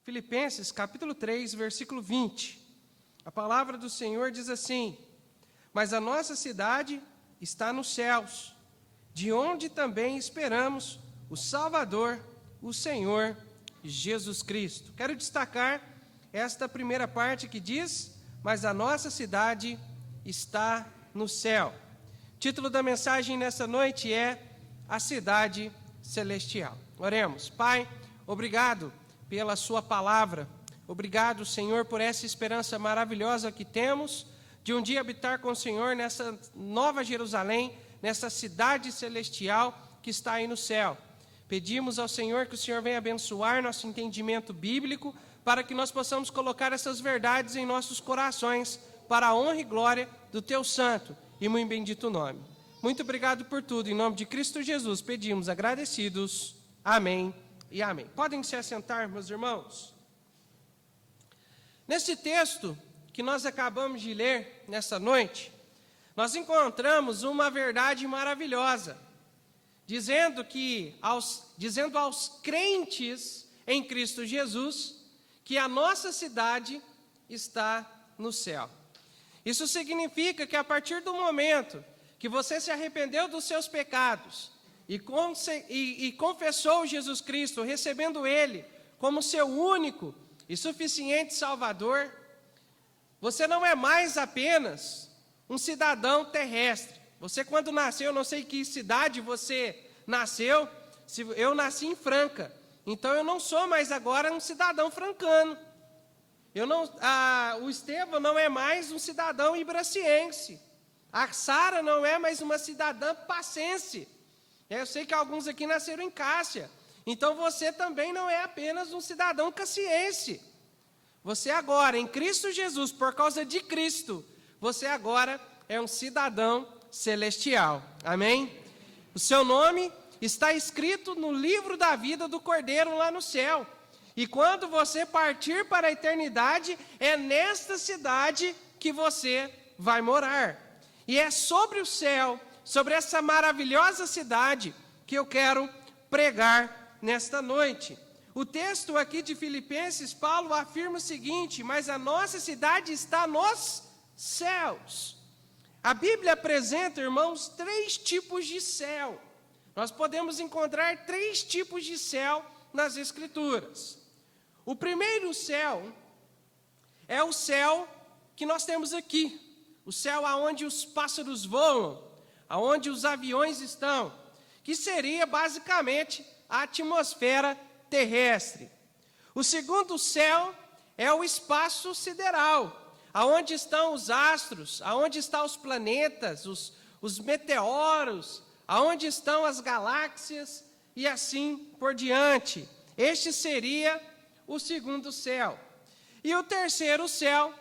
Filipenses, capítulo 3, versículo 20. A palavra do Senhor diz assim: mas a nossa cidade está nos céus, de onde também esperamos o Salvador, o Senhor Jesus Cristo. Quero destacar esta primeira parte que diz: mas a nossa cidade está no céu. O título da mensagem nessa noite é A Cidade Celestial. Oremos. Pai, obrigado pela sua palavra. Obrigado, Senhor, por essa esperança maravilhosa que temos de um dia habitar com o Senhor nessa nova Jerusalém, nessa cidade celestial que está aí no céu. Pedimos ao Senhor que o Senhor venha abençoar nosso entendimento bíblico para que nós possamos colocar essas verdades em nossos corações para a honra e glória do Teu santo e muito bendito nome. Muito obrigado por tudo. Em nome de Cristo Jesus pedimos agradecidos. Amém e amém. Podem se assentar, meus irmãos. Nesse texto que nós acabamos de ler nessa noite, nós encontramos uma verdade maravilhosa, dizendo aos crentes em Cristo Jesus que a nossa cidade está no céu. Isso significa que a partir do momento que você se arrependeu dos seus pecados e confessou Jesus Cristo, recebendo Ele como seu único e suficiente Salvador, você não é mais apenas um cidadão terrestre. Você, quando nasceu, eu não sei que cidade você nasceu, eu nasci em Franca, então eu não sou mais agora um cidadão francano. O Estevão não é mais um cidadão ibraciense. A Sara não é mais uma cidadã passense. Eu sei que alguns aqui nasceram em Cássia. Então você também não é apenas um cidadão cassiense. Você agora, em Cristo Jesus, por causa de Cristo, você agora é um cidadão celestial. Amém? O seu nome está escrito no livro da vida do Cordeiro lá no céu. E quando você partir para a eternidade, é nesta cidade que você vai morar. E é sobre o céu, sobre essa maravilhosa cidade, que eu quero pregar nesta noite. O texto aqui de Filipenses, Paulo afirma o seguinte: mas a nossa cidade está nos céus. A Bíblia apresenta, irmãos, 3 tipos de céu. Nós podemos encontrar 3 tipos de céu nas Escrituras. O primeiro céu é o céu que nós temos aqui. O céu aonde os pássaros voam, aonde os aviões estão, que seria basicamente a atmosfera terrestre. O segundo céu é o espaço sideral, aonde estão os astros, aonde estão os planetas, os meteoros, aonde estão as galáxias e assim por diante. Este seria o segundo céu. E o terceiro céu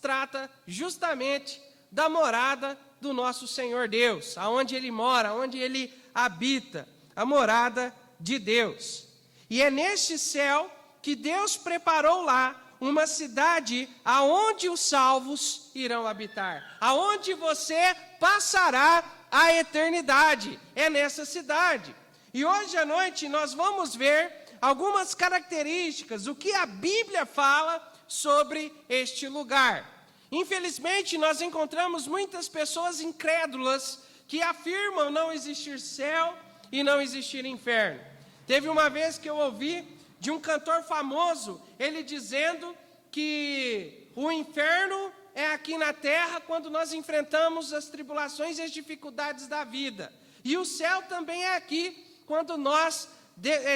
trata justamente da morada do nosso Senhor Deus, aonde Ele mora, onde Ele habita, a morada de Deus. E é neste céu que Deus preparou lá uma cidade aonde os salvos irão habitar, aonde você passará a eternidade, é nessa cidade. E hoje à noite nós vamos ver algumas características, o que a Bíblia fala sobre este lugar. Infelizmente, nós encontramos muitas pessoas incrédulas que afirmam não existir céu e não existir inferno. Teve uma vez que eu ouvi de um cantor famoso, ele dizendo que o inferno é aqui na terra quando nós enfrentamos as tribulações e as dificuldades da vida. E o céu também é aqui quando nós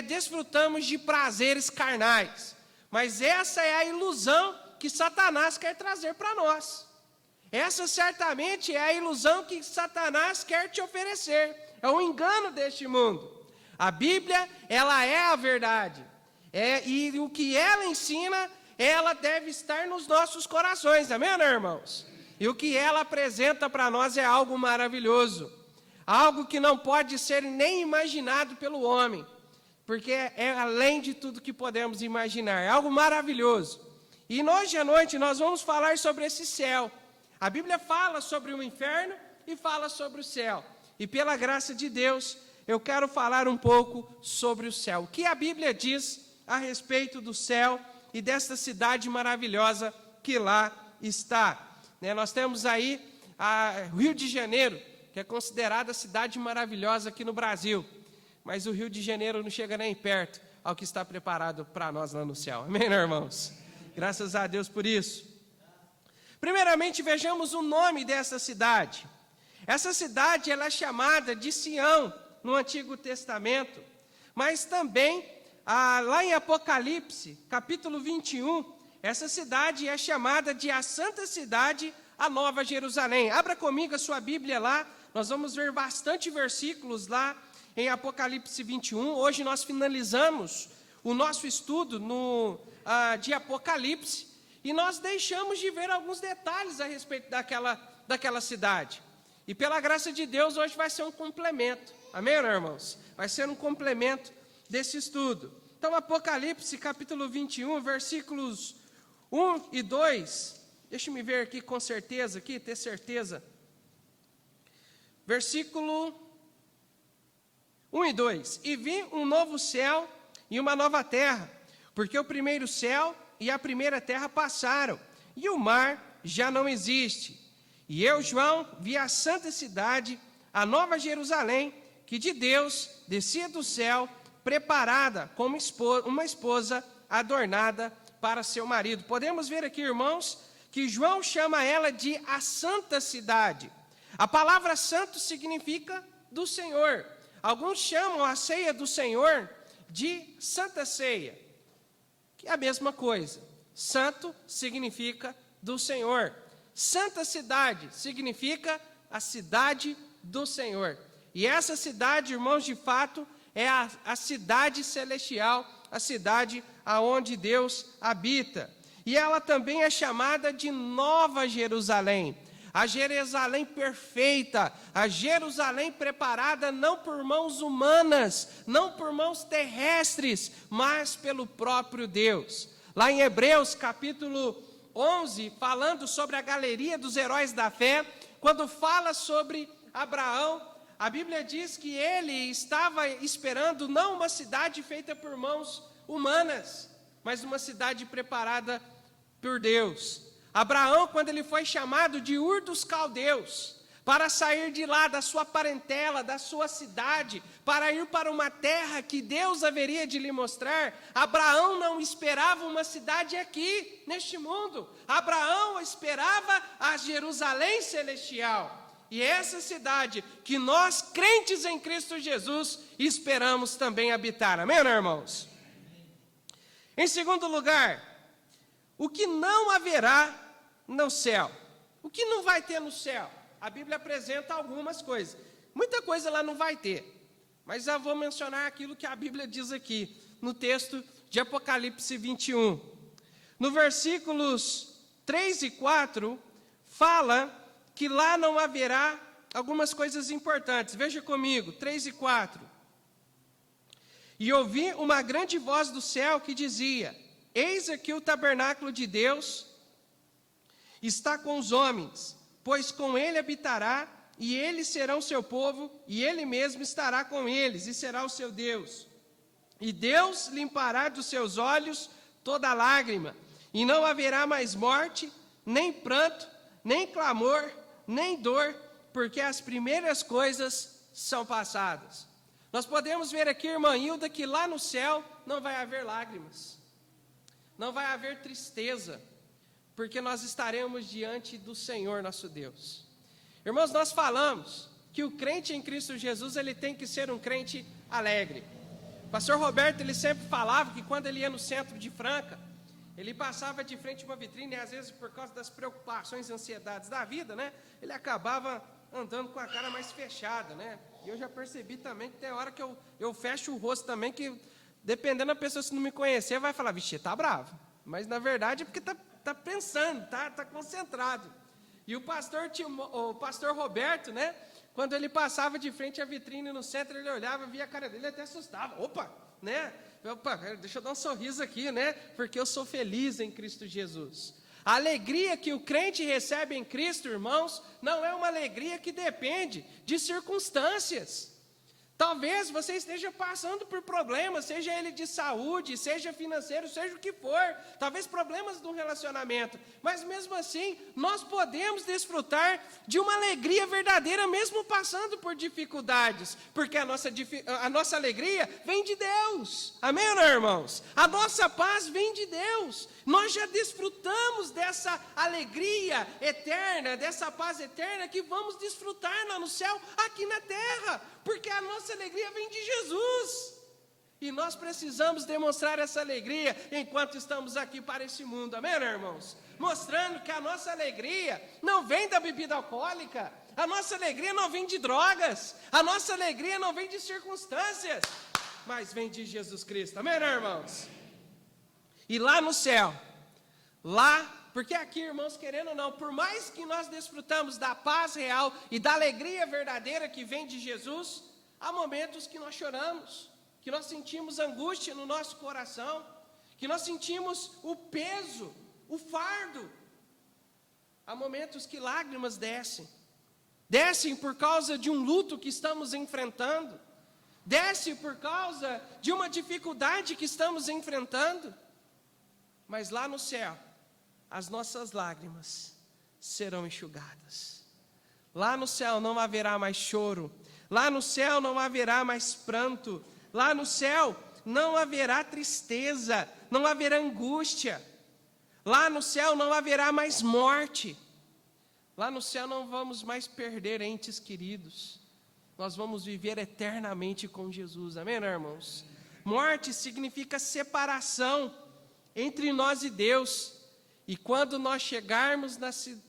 desfrutamos de prazeres carnais. Mas essa é a ilusão que Satanás quer trazer para nós. Essa certamente é a ilusão que Satanás quer te oferecer. É um engano deste mundo. A Bíblia, ela é a verdade. E o que ela ensina, ela deve estar nos nossos corações. Amém, irmãos? E o que ela apresenta para nós é algo maravilhoso. Algo que não pode ser nem imaginado pelo homem. Porque é além de tudo que podemos imaginar. É algo maravilhoso. E hoje à noite nós vamos falar sobre esse céu. A Bíblia fala sobre o inferno e fala sobre o céu. E pela graça de Deus, eu quero falar um pouco sobre o céu. O que a Bíblia diz a respeito do céu e desta cidade maravilhosa que lá está. Nós temos aí o Rio de Janeiro, que é considerada a cidade maravilhosa aqui no Brasil, mas o Rio de Janeiro não chega nem perto ao que está preparado para nós lá no céu. Amém, né, irmãos? Graças a Deus por isso. Primeiramente, vejamos o nome dessa cidade. Essa cidade ela é chamada de Sião no Antigo Testamento, mas também lá em Apocalipse, capítulo 21, essa cidade é chamada de a Santa Cidade, a Nova Jerusalém. Abra comigo a sua Bíblia lá, nós vamos ver bastante versículos lá em Apocalipse 21. Hoje nós finalizamos o nosso estudo de Apocalipse e nós deixamos de ver alguns detalhes a respeito daquela cidade. E pela graça de Deus, hoje vai ser um complemento. Amém, irmãos? Vai ser um complemento desse estudo. Então, Apocalipse, capítulo 21, versículos 1 e 2. Deixa eu ver aqui com certeza, ter certeza. Versículo 1 e 2. E vi um novo céu e uma nova terra, porque o primeiro céu e a primeira terra passaram, e o mar já não existe. E eu, João, vi a santa cidade, a nova Jerusalém, que de Deus descia do céu, preparada como uma esposa adornada para seu marido. Podemos ver aqui, irmãos, que João chama ela de a santa cidade. A palavra santo significa do Senhor. Alguns chamam a ceia do Senhor de santa ceia, que é a mesma coisa. Santo significa do Senhor. Santa cidade significa a cidade do Senhor. E essa cidade, irmãos, de fato, é a cidade celestial, a cidade aonde Deus habita. E ela também é chamada de Nova Jerusalém, a Jerusalém perfeita, a Jerusalém preparada não por mãos humanas, não por mãos terrestres, mas pelo próprio Deus. Lá em Hebreus, capítulo 11, falando sobre a galeria dos heróis da fé, quando fala sobre Abraão, a Bíblia diz que ele estava esperando não uma cidade feita por mãos humanas, mas uma cidade preparada por Deus. Abraão, quando ele foi chamado de Ur dos Caldeus, para sair de lá, da sua parentela, da sua cidade, para ir para uma terra que Deus haveria de lhe mostrar, Abraão não esperava uma cidade aqui, neste mundo. Abraão esperava a Jerusalém celestial. E essa cidade que nós, crentes em Cristo Jesus, esperamos também habitar. Amém, irmãos? Em segundo lugar, o que não haverá no céu? O que não vai ter no céu? A Bíblia apresenta algumas coisas. Muita coisa lá não vai ter. Mas já vou mencionar aquilo que a Bíblia diz aqui, no texto de Apocalipse 21. No versículos 3 e 4, fala que lá não haverá algumas coisas importantes. Veja comigo, 3 e 4. E ouvi uma grande voz do céu que dizia: eis aqui o tabernáculo de Deus está com os homens, pois com ele habitará, e eles serão seu povo, e ele mesmo estará com eles, e será o seu Deus. E Deus limpará dos seus olhos toda lágrima, e não haverá mais morte, nem pranto, nem clamor, nem dor, porque as primeiras coisas são passadas. Nós podemos ver aqui, irmã Hilda, que lá no céu não vai haver lágrimas, não vai haver tristeza, porque nós estaremos diante do Senhor nosso Deus. Irmãos, nós falamos que o crente em Cristo Jesus, ele tem que ser um crente alegre. O pastor Roberto, ele sempre falava que quando ele ia no centro de Franca, ele passava de frente a uma vitrine, e às vezes por causa das preocupações e ansiedades da vida, né, ele acabava andando com a cara mais fechada, né? E eu já percebi também que tem hora que eu fecho o rosto também, que dependendo da pessoa, se não me conhecer, vai falar: vixe, tá bravo. Mas na verdade é porque tá pensando, tá concentrado. E o pastor Roberto, né, quando ele passava de frente à vitrine no centro, ele olhava, via a cara dele, ele até assustava. Opa, né? Opa, deixa eu dar um sorriso aqui, né? Porque eu sou feliz em Cristo Jesus. A alegria que o crente recebe em Cristo, irmãos, não é uma alegria que depende de circunstâncias. Talvez você esteja passando por problemas, seja ele de saúde, seja financeiro, seja o que for. Talvez problemas do relacionamento. Mas mesmo assim, nós podemos desfrutar de uma alegria verdadeira, mesmo passando por dificuldades. Porque a nossa alegria vem de Deus. Amém, irmãos? A nossa paz vem de Deus. Nós já desfrutamos dessa alegria eterna, dessa paz eterna que vamos desfrutar lá no céu, aqui na terra. Porque a nossa alegria vem de Jesus. E nós precisamos demonstrar essa alegria enquanto estamos aqui para esse mundo. Amém, irmãos? Mostrando que a nossa alegria não vem da bebida alcoólica. A nossa alegria não vem de drogas. A nossa alegria não vem de circunstâncias. Mas vem de Jesus Cristo. Amém, irmãos? E lá no céu, porque aqui, irmãos, querendo ou não, por mais que nós desfrutamos da paz real e da alegria verdadeira que vem de Jesus, há momentos que nós choramos, que nós sentimos angústia no nosso coração, que nós sentimos o peso, o fardo. Há momentos que lágrimas descem por causa de um luto que estamos enfrentando, desce por causa de uma dificuldade que estamos enfrentando. Mas lá no céu, as nossas lágrimas serão enxugadas. Lá no céu não haverá mais choro. Lá no céu não haverá mais pranto. Lá no céu não haverá tristeza, não haverá angústia. Lá no céu não haverá mais morte. Lá no céu não vamos mais perder entes queridos. Nós vamos viver eternamente com Jesus. Amém, irmãos? Morte significa separação entre nós e Deus. E quando nós chegarmos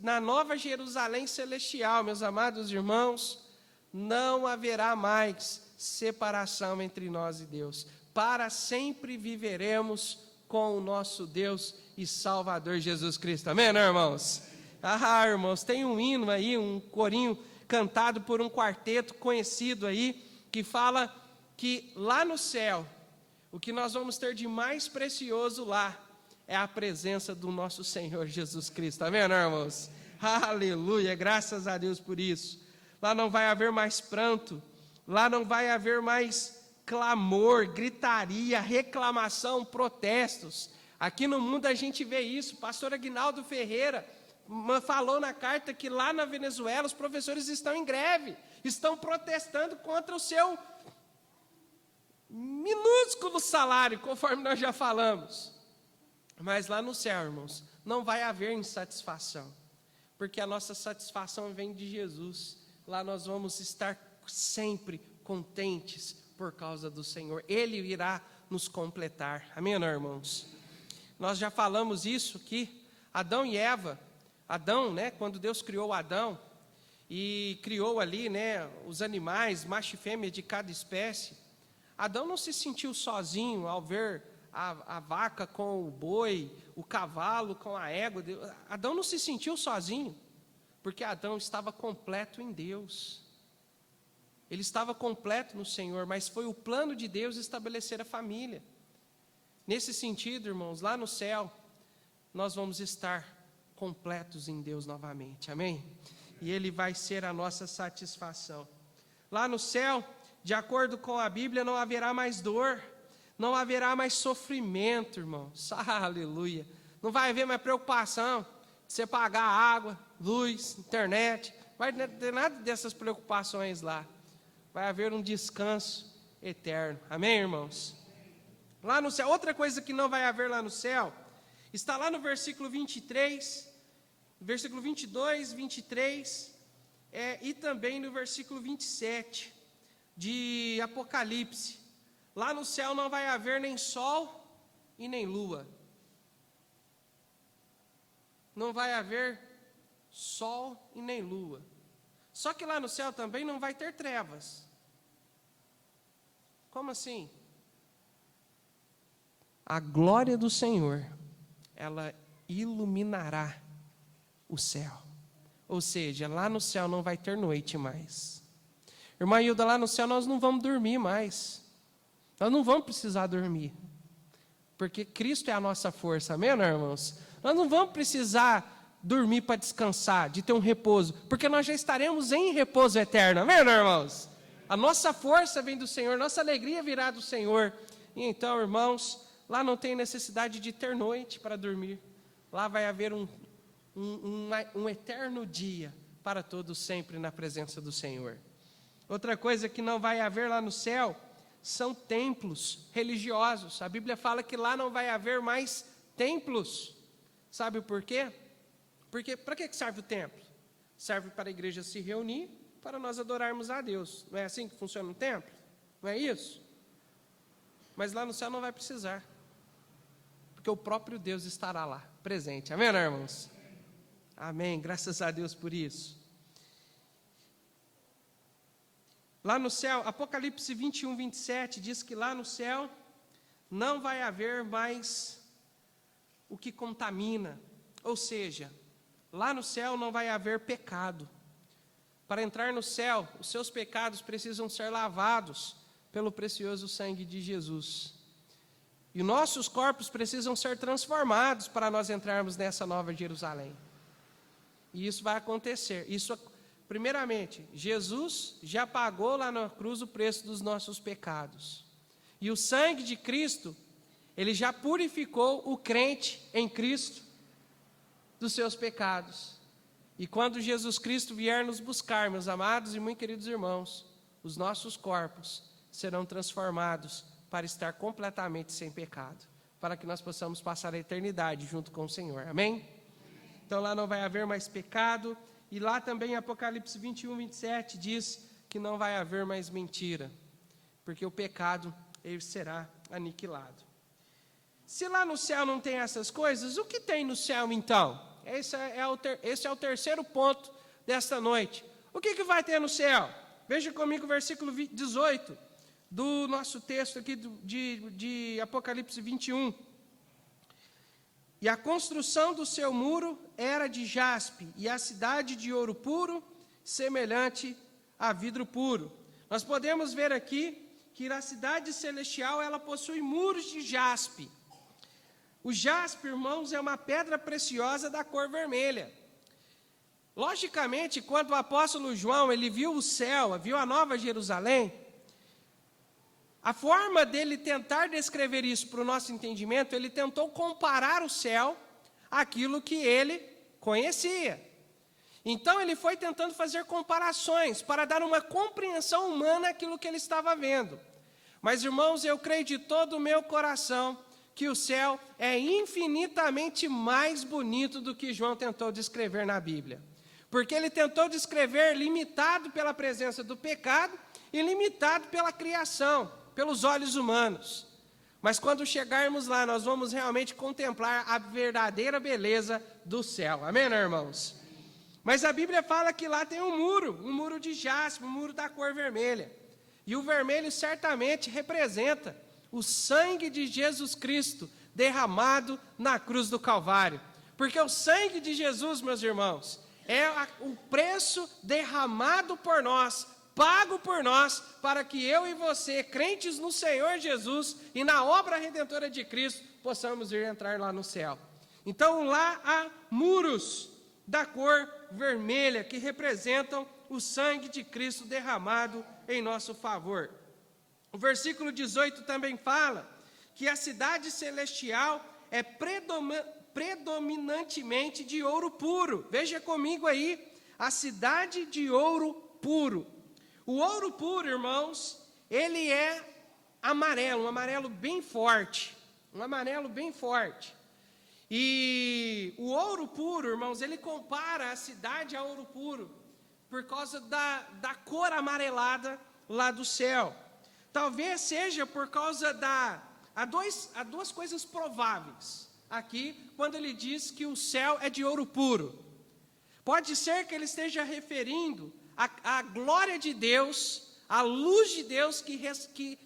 na Nova Jerusalém Celestial, meus amados irmãos, não haverá mais separação entre nós e Deus. Para sempre viveremos com o nosso Deus e Salvador Jesus Cristo. Amém, irmãos? Irmãos, tem um hino aí, um corinho cantado por um quarteto conhecido aí, que fala que lá no céu, o que nós vamos ter de mais precioso lá é a presença do nosso Senhor Jesus Cristo. Amém, irmãos? Aleluia, graças a Deus por isso. Lá não vai haver mais pranto, lá não vai haver mais clamor, gritaria, reclamação, protestos. Aqui no mundo a gente vê isso. O pastor Aguinaldo Ferreira falou na carta que lá na Venezuela os professores estão em greve, estão protestando contra o seu minúsculo salário, conforme nós já falamos. Mas lá no céu, irmãos, não vai haver insatisfação, porque a nossa satisfação vem de Jesus. Lá nós vamos estar sempre contentes por causa do Senhor. Ele irá nos completar. Amém, irmãos? Nós já falamos isso aqui. Adão e Eva, quando Deus criou Adão e criou ali, os animais, macho e fêmea de cada espécie, Adão não se sentiu sozinho ao ver a vaca com o boi, o cavalo com a égua. Adão não se sentiu sozinho, porque Adão estava completo em Deus. Ele estava completo no Senhor, mas foi o plano de Deus estabelecer a família. Nesse sentido, irmãos, lá no céu, nós vamos estar completos em Deus novamente, amém? E Ele vai ser a nossa satisfação. Lá no céu, de acordo com a Bíblia, não haverá mais dor, não haverá mais sofrimento, irmãos, aleluia. Não vai haver mais preocupação de você pagar água, luz, internet, não vai ter nada dessas preocupações lá. Vai haver um descanso eterno, amém, irmãos? Lá no céu, outra coisa que não vai haver lá no céu, está lá no versículo 23, versículo 22, 23, e também no versículo 27 de Apocalipse. Lá no céu não vai haver nem sol e nem lua. Não vai haver sol e nem lua. Só que lá no céu também não vai ter trevas. Como assim? A glória do Senhor, ela iluminará o céu. Ou seja, lá no céu não vai ter noite mais. Irmã Hilda, lá no céu nós não vamos dormir mais. Nós não vamos precisar dormir. Porque Cristo é a nossa força, amém, irmãos? Nós não vamos precisar dormir para descansar, de ter um repouso, porque nós já estaremos em repouso eterno, amém, irmãos? A nossa força vem do Senhor, nossa alegria virá do Senhor. E então, irmãos, lá não tem necessidade de ter noite para dormir. Lá vai haver um eterno dia para todos sempre na presença do Senhor. Outra coisa que não vai haver lá no céu são templos religiosos. A Bíblia fala que lá não vai haver mais templos. Sabe por quê? Porque para que serve o templo? Serve para a igreja se reunir, para nós adorarmos a Deus. Não é assim que funciona um templo? Não é isso? Mas lá no céu não vai precisar, porque o próprio Deus estará lá, presente. Amém, irmãos? Amém, graças a Deus por isso. Lá no céu, Apocalipse 21, 27, diz que lá no céu não vai haver mais o que contamina. Ou seja, lá no céu não vai haver pecado. Para entrar no céu, os seus pecados precisam ser lavados pelo precioso sangue de Jesus. E nossos corpos precisam ser transformados para nós entrarmos nessa nova Jerusalém. E isso vai acontecer. Primeiramente, Jesus já pagou lá na cruz o preço dos nossos pecados. E o sangue de Cristo, ele já purificou o crente em Cristo dos seus pecados. E quando Jesus Cristo vier nos buscar, meus amados e muito queridos irmãos, os nossos corpos serão transformados para estar completamente sem pecado, para que nós possamos passar a eternidade junto com o Senhor. Amém? Então lá não vai haver mais pecado. E lá também, Apocalipse 21, 27, diz que não vai haver mais mentira, porque o pecado, ele será aniquilado. Se lá no céu não tem essas coisas, o que tem no céu então? Esse é o terceiro ponto desta noite. O que vai ter no céu? Veja comigo o versículo 18 do nosso texto aqui de Apocalipse 21. E a construção do seu muro era de jaspe, e a cidade de ouro puro, semelhante a vidro puro. Nós podemos ver aqui que a cidade celestial, ela possui muros de jaspe. O jaspe, irmãos, é uma pedra preciosa da cor vermelha. Logicamente, quando o apóstolo João, ele viu o céu, viu a nova Jerusalém, a forma dele tentar descrever isso para o nosso entendimento, ele tentou comparar o céu àquilo que ele conhecia. Então, ele foi tentando fazer comparações para dar uma compreensão humana àquilo que ele estava vendo. Mas, irmãos, eu creio de todo o meu coração que o céu é infinitamente mais bonito do que João tentou descrever na Bíblia. Porque ele tentou descrever limitado pela presença do pecado e limitado pela criação, pelos olhos humanos. Mas quando chegarmos lá, nós vamos realmente contemplar a verdadeira beleza do céu. Amém, irmãos? Mas a Bíblia fala que lá tem um muro de jaspe, um muro da cor vermelha. E o vermelho certamente representa o sangue de Jesus Cristo derramado na cruz do Calvário. Porque o sangue de Jesus, meus irmãos, é o preço derramado por nós, pago por nós, para que eu e você, crentes no Senhor Jesus e na obra redentora de Cristo, possamos entrar lá no céu. Então lá há muros da cor vermelha que representam o sangue de Cristo derramado em nosso favor. O versículo 18 também fala que a cidade celestial é predominantemente de ouro puro. Veja comigo aí, a cidade de ouro puro. O ouro puro, irmãos, ele é amarelo, um amarelo bem forte. Um amarelo bem forte. E o ouro puro, irmãos, ele compara a cidade a ouro puro, por causa da cor amarelada lá do céu. Talvez seja por causa há duas coisas prováveis aqui, quando ele diz que o céu é de ouro puro. Pode ser que ele esteja referindo à glória de Deus, à luz de Deus que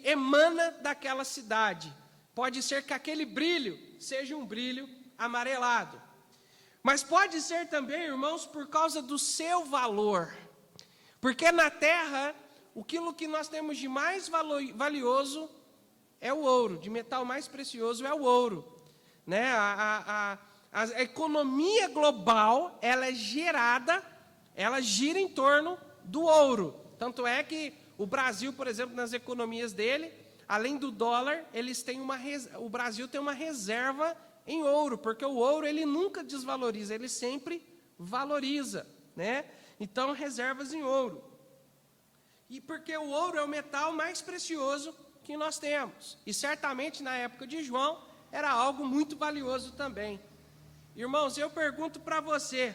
emana daquela cidade. Pode ser que aquele brilho seja um brilho amarelado. Mas pode ser também, irmãos, por causa do seu valor. Porque na terra, aquilo que nós temos de mais valioso é o ouro, de metal mais precioso é o ouro. Né? A economia global, ela gira em torno do ouro. Tanto é que o Brasil, por exemplo, nas economias dele, além do dólar, o Brasil tem uma reserva em ouro, porque o ouro ele nunca desvaloriza, ele sempre valoriza, né? Então, reservas em ouro. E porque o ouro é o metal mais precioso que nós temos. E certamente na época de João era algo muito valioso também. Irmãos, eu pergunto para você,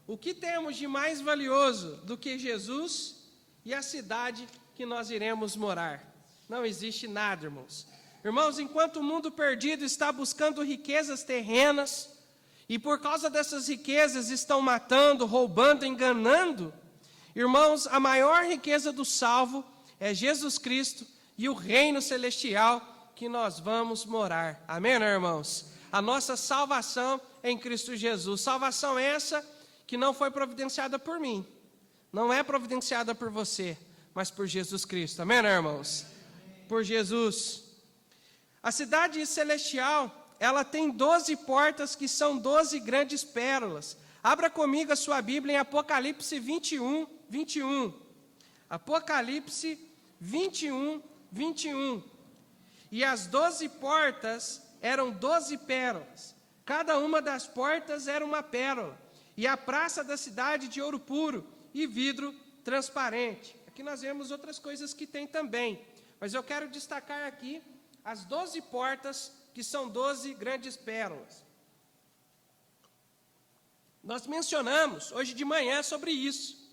o que temos de mais valioso do que Jesus e a cidade que nós iremos morar? Não existe nada, irmãos. Irmãos, enquanto o mundo perdido está buscando riquezas terrenas, e por causa dessas riquezas estão matando, roubando, enganando, irmãos, a maior riqueza do salvo é Jesus Cristo e o reino celestial que nós vamos morar. Amém, né, irmãos? A nossa salvação é em Cristo Jesus. Salvação essa que não foi providenciada por mim, não é providenciada por você, mas por Jesus Cristo. Amém, né, irmãos? Por Jesus. A cidade celestial, ela tem 12 portas que são 12 grandes pérolas. Abra comigo a sua Bíblia em Apocalipse 21. Apocalipse 21. E as 12 portas eram 12 pérolas. Cada uma das portas era uma pérola. E a praça da cidade de ouro puro e vidro transparente. Aqui nós vemos outras coisas que tem também. Mas eu quero destacar aqui as 12 portas, que são 12 grandes pérolas. Nós mencionamos hoje de manhã sobre isso.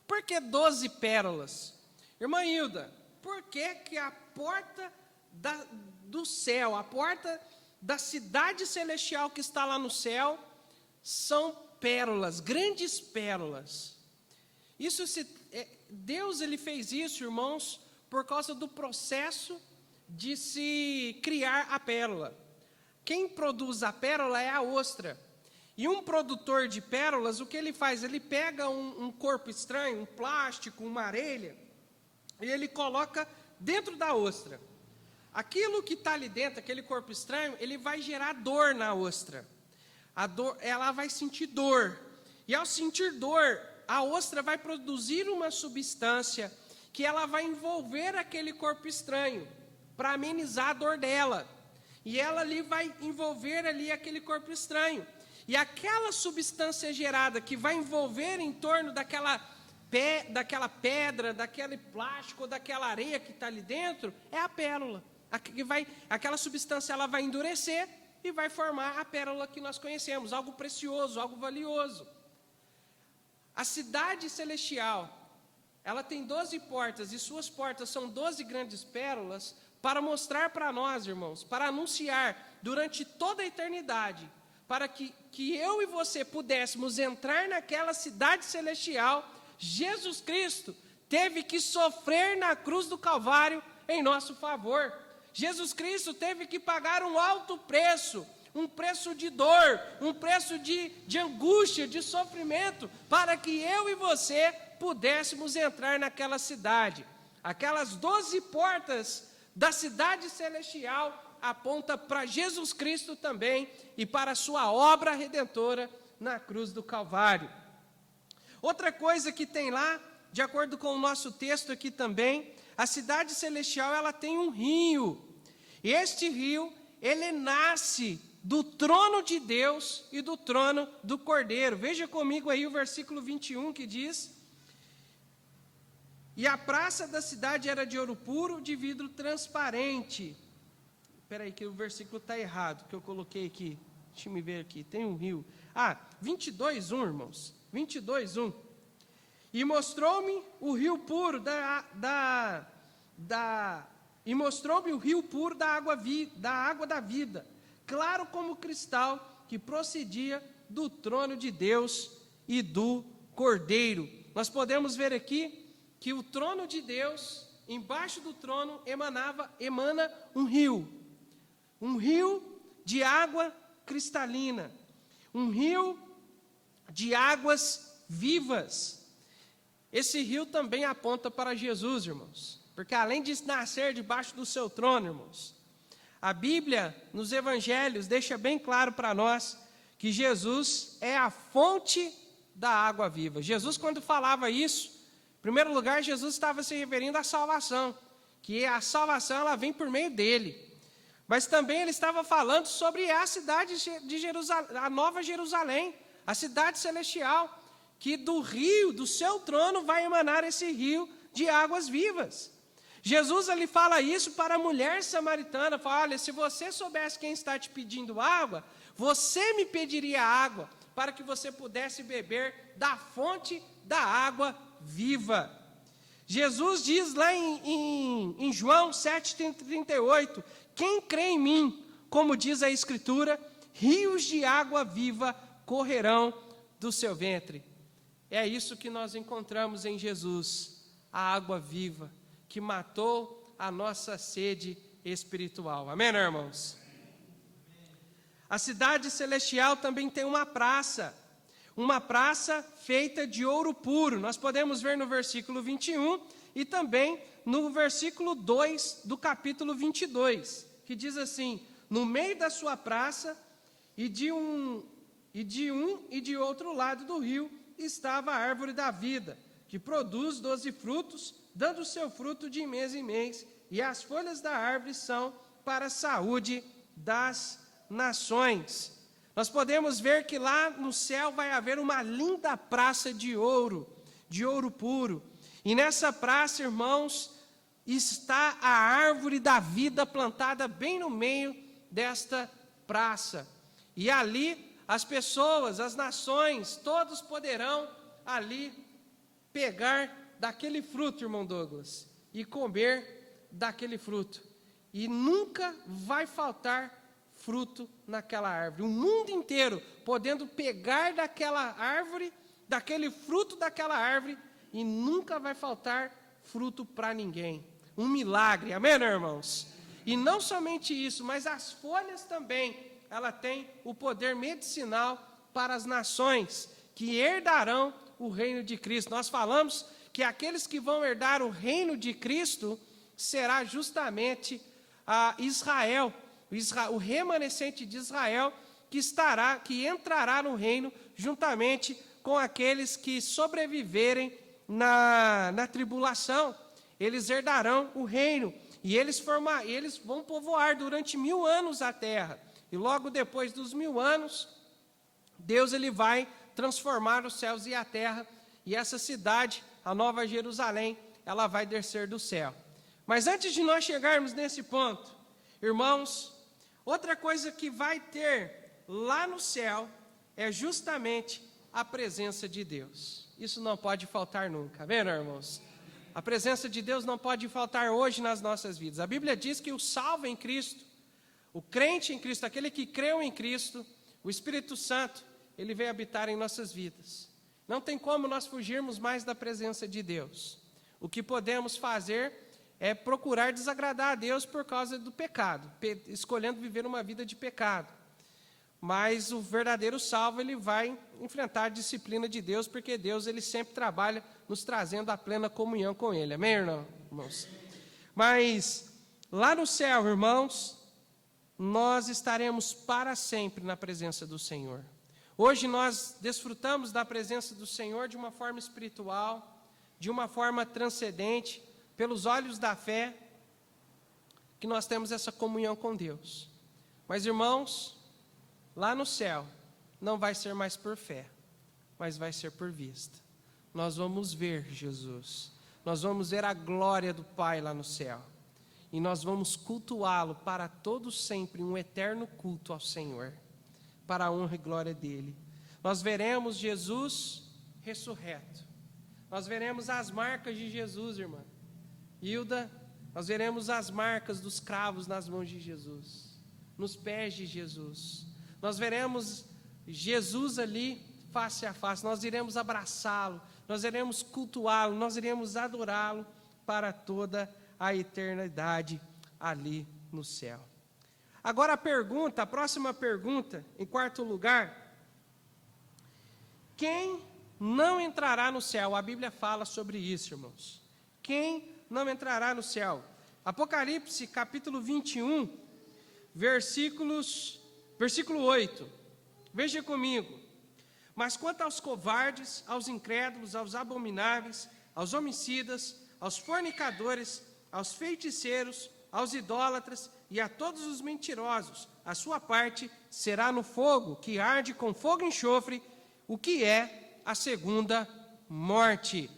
Por que 12 pérolas? Irmã Hilda, por que a porta do céu, a porta da cidade celestial que está lá no céu, são pérolas, grandes pérolas? Deus ele fez isso, irmãos, por causa do processo de se criar a pérola. Quem produz a pérola é a ostra. E um produtor de pérolas, o que ele faz? Ele pega um corpo estranho, um plástico, uma areia, e ele coloca dentro da ostra. Aquilo que está ali dentro, aquele corpo estranho, ele vai gerar dor na ostra. Ela vai sentir dor. E ao sentir dor, a ostra vai produzir uma substância que ela vai envolver aquele corpo estranho, para amenizar a dor dela. E ela ali vai envolver ali aquele corpo estranho. E aquela substância gerada que vai envolver em torno daquela pedra, daquele plástico, daquela areia que está ali dentro, é a pérola. Aquela substância ela vai endurecer e vai formar a pérola que nós conhecemos, algo precioso, algo valioso. A cidade celestial, ela tem 12 portas, e suas portas são 12 grandes pérolas, para mostrar para nós, irmãos, para anunciar durante toda a eternidade, para que eu e você pudéssemos entrar naquela cidade celestial. Jesus Cristo teve que sofrer na cruz do Calvário em nosso favor. Jesus Cristo teve que pagar um alto preço, um preço de dor, um preço de angústia, de sofrimento, para que eu e você pudéssemos entrar naquela cidade. Aquelas 12 portas da cidade celestial aponta para Jesus Cristo também e para a sua obra redentora na cruz do Calvário. Outra coisa que tem lá, de acordo com o nosso texto aqui também, a cidade celestial ela tem um rio. E este rio, ele nasce do trono de Deus e do trono do Cordeiro. Veja comigo aí o versículo 21 que diz: e a praça da cidade era de ouro puro, de vidro transparente. Espera aí que o versículo está errado, que eu coloquei aqui. Deixa eu ver aqui, tem um rio. 22:1, irmãos. 22:1. E mostrou-me o rio puro e mostrou-me o rio puro da água da vida, claro como cristal, que procedia do trono de Deus e do Cordeiro. Nós podemos ver aqui que o trono de Deus, embaixo do trono, emana um rio de água cristalina, um rio de águas vivas. Esse rio também aponta para Jesus, irmãos, porque além de nascer debaixo do seu trono, irmãos, a Bíblia, nos evangelhos, deixa bem claro para nós que Jesus é a fonte da água viva. Jesus, quando falava isso, Em primeiro lugar, Jesus estava se referindo à salvação, que a salvação ela vem por meio dele. Mas também ele estava falando sobre a cidade de Jerusalém, a Nova Jerusalém, a cidade celestial, que do rio, do seu trono, vai emanar esse rio de águas vivas. Jesus ele fala isso para a mulher samaritana, fala, olha, se você soubesse quem está te pedindo água, você me pediria água, para que você pudesse beber da fonte da água viva. Jesus diz lá em João 7,38, quem crê em mim, como diz a Escritura, rios de água viva correrão do seu ventre. É isso que nós encontramos em Jesus, a água viva, que matou a nossa sede espiritual. Amém, irmãos? A cidade celestial também tem uma praça feita de ouro puro. Nós podemos ver no versículo 21 e também no versículo 2 do capítulo 22, que diz assim, no meio da sua praça e de um e de outro lado do rio estava a árvore da vida, que produz 12 frutos, dando seu fruto de mês em mês, e as folhas da árvore são para a saúde das nações. Nós podemos ver que lá no céu vai haver uma linda praça de ouro puro. E nessa praça, irmãos, está a árvore da vida plantada bem no meio desta praça. E ali as pessoas, as nações, todos poderão ali pegar daquele fruto, irmão Douglas, e comer daquele fruto. E nunca vai faltar fruto naquela árvore. O mundo inteiro podendo pegar daquela árvore, daquele fruto daquela árvore, e nunca vai faltar fruto para ninguém. Um milagre, amém, irmãos? E não somente isso, mas as folhas também, ela tem o poder medicinal para as nações que herdarão o reino de Cristo. Nós falamos que aqueles que vão herdar o reino de Cristo será justamente Israel, o remanescente de Israel que entrará no reino juntamente com aqueles que sobreviverem na tribulação. Eles herdarão o reino e eles vão povoar durante 1000 anos a terra. E logo depois dos 1000 anos, Deus ele vai transformar os céus e a terra, e essa cidade, a Nova Jerusalém, ela vai descer do céu. Mas antes de nós chegarmos nesse ponto, irmãos, outra coisa que vai ter lá no céu é justamente a presença de Deus. Isso não pode faltar nunca, amém, irmãos? A presença de Deus não pode faltar hoje nas nossas vidas. A Bíblia diz que o salvo em Cristo, o crente em Cristo, aquele que creu em Cristo, o Espírito Santo, ele veio habitar em nossas vidas. Não tem como nós fugirmos mais da presença de Deus. O que podemos fazer é procurar desagradar a Deus por causa do pecado, escolhendo viver uma vida de pecado. Mas o verdadeiro salvo, ele vai enfrentar a disciplina de Deus, porque Deus ele sempre trabalha nos trazendo a plena comunhão com Ele. Amém, irmãos? Mas lá no céu, irmãos, nós estaremos para sempre na presença do Senhor. Hoje nós desfrutamos da presença do Senhor de uma forma espiritual, de uma forma transcendente, pelos olhos da fé, que nós temos essa comunhão com Deus. Mas, irmãos, lá no céu, não vai ser mais por fé, mas vai ser por vista. Nós vamos ver Jesus, nós vamos ver a glória do Pai lá no céu, e nós vamos cultuá-lo para todo sempre, um eterno culto ao Senhor, para a honra e glória dEle. Nós veremos Jesus ressurreto, nós veremos as marcas de Jesus, irmã Hilda, nós veremos as marcas dos cravos nas mãos de Jesus, nos pés de Jesus. Nós veremos Jesus ali, face a face, nós iremos abraçá-lo, nós iremos cultuá-lo, nós iremos adorá-lo para toda a eternidade ali no céu. Agora a próxima pergunta, em quarto lugar, quem não entrará no céu? A Bíblia fala sobre isso, irmãos. Quem não entrará no céu? Apocalipse, capítulo 21, versículo 8, veja comigo. Mas quanto aos covardes, aos incrédulos, aos abomináveis, aos homicidas, aos fornicadores, aos feiticeiros, aos idólatras e a todos os mentirosos. A sua parte será no fogo, que arde com fogo e enxofre, o que é a segunda morte.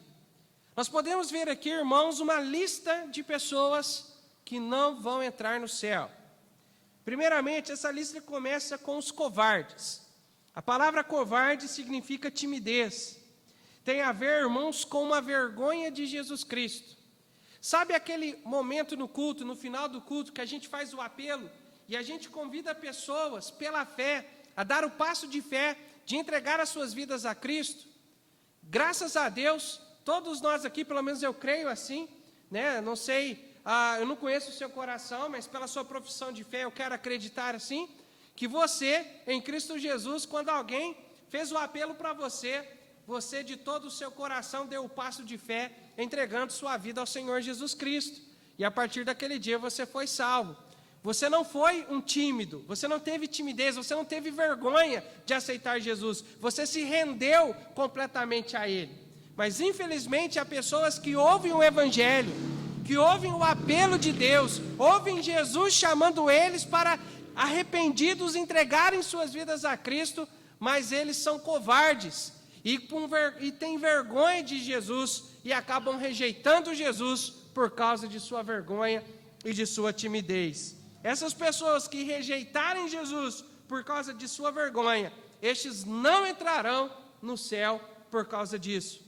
Nós podemos ver aqui, irmãos, uma lista de pessoas que não vão entrar no céu. Primeiramente, essa lista começa com os covardes. A palavra covarde significa timidez. Tem a ver, irmãos, com uma vergonha de Jesus Cristo. Sabe aquele momento no culto, no final do culto, que a gente faz o apelo e a gente convida pessoas, pela fé, a dar o passo de fé, de entregar as suas vidas a Cristo? Graças a Deus, todos nós aqui, pelo menos eu creio assim, né? Não sei, eu não conheço o seu coração, mas pela sua profissão de fé eu quero acreditar assim, que você, em Cristo Jesus, quando alguém fez o apelo para você, você de todo o seu coração deu o passo de fé, entregando sua vida ao Senhor Jesus Cristo. E a partir daquele dia você foi salvo. Você não foi um tímido, você não teve timidez, você não teve vergonha de aceitar Jesus. Você se rendeu completamente a Ele. Mas infelizmente há pessoas que ouvem o Evangelho, que ouvem o apelo de Deus, ouvem Jesus chamando eles para arrependidos entregarem suas vidas a Cristo, mas eles são covardes e têm vergonha de Jesus e acabam rejeitando Jesus por causa de sua vergonha e de sua timidez. Essas pessoas que rejeitarem Jesus por causa de sua vergonha, estes não entrarão no céu por causa disso.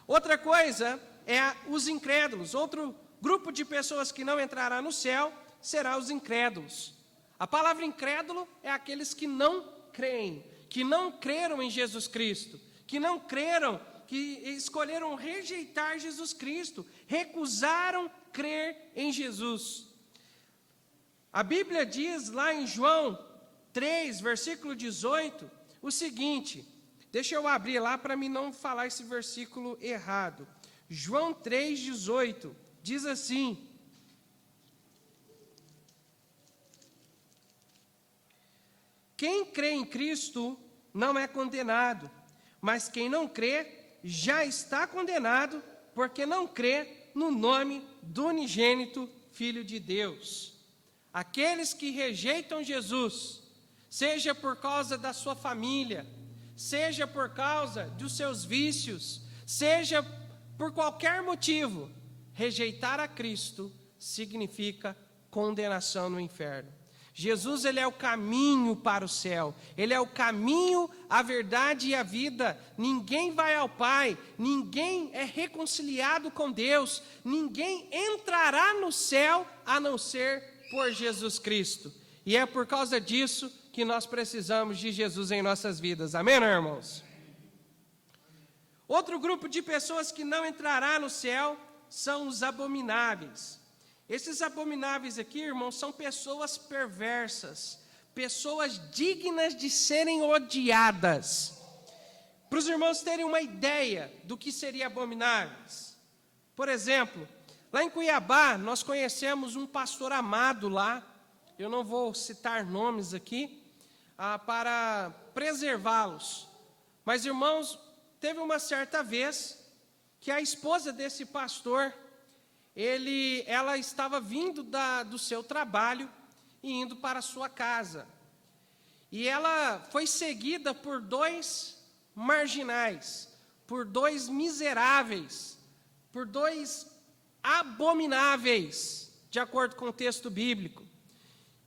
Outra coisa é os incrédulos. Outro grupo de pessoas que não entrará no céu será os incrédulos. A palavra incrédulo é aqueles que não creem, que não creram em Jesus Cristo, que não creram, que escolheram rejeitar Jesus Cristo, recusaram crer em Jesus. A Bíblia diz lá em João 3, versículo 18, o seguinte, deixa eu abrir lá para mim não falar esse versículo errado. João 3, 18, diz assim: quem crê em Cristo não é condenado, mas quem não crê já está condenado, porque não crê no nome do unigênito Filho de Deus. Aqueles que rejeitam Jesus, seja por causa da sua família, seja por causa dos seus vícios, seja por qualquer motivo, rejeitar a Cristo significa condenação no inferno. Jesus, ele é o caminho para o céu, ele é o caminho, a verdade e a vida. Ninguém vai ao Pai, ninguém é reconciliado com Deus, ninguém entrará no céu a não ser por Jesus Cristo. E é por causa disso que nós precisamos de Jesus em nossas vidas. Amém, irmãos? Outro grupo de pessoas que não entrará no céu são os abomináveis. Esses abomináveis aqui, irmãos, são pessoas perversas, pessoas dignas de serem odiadas. Para os irmãos terem uma ideia do que seria abomináveis. Por exemplo, lá em Cuiabá, nós conhecemos um pastor amado lá, eu não vou citar nomes aqui, para preservá-los. Mas, irmãos, teve uma certa vez que a esposa desse pastor, ela estava vindo do seu trabalho e indo para a sua casa. E ela foi seguida por 2 marginais, por 2 miseráveis, por 2 abomináveis, de acordo com o texto bíblico,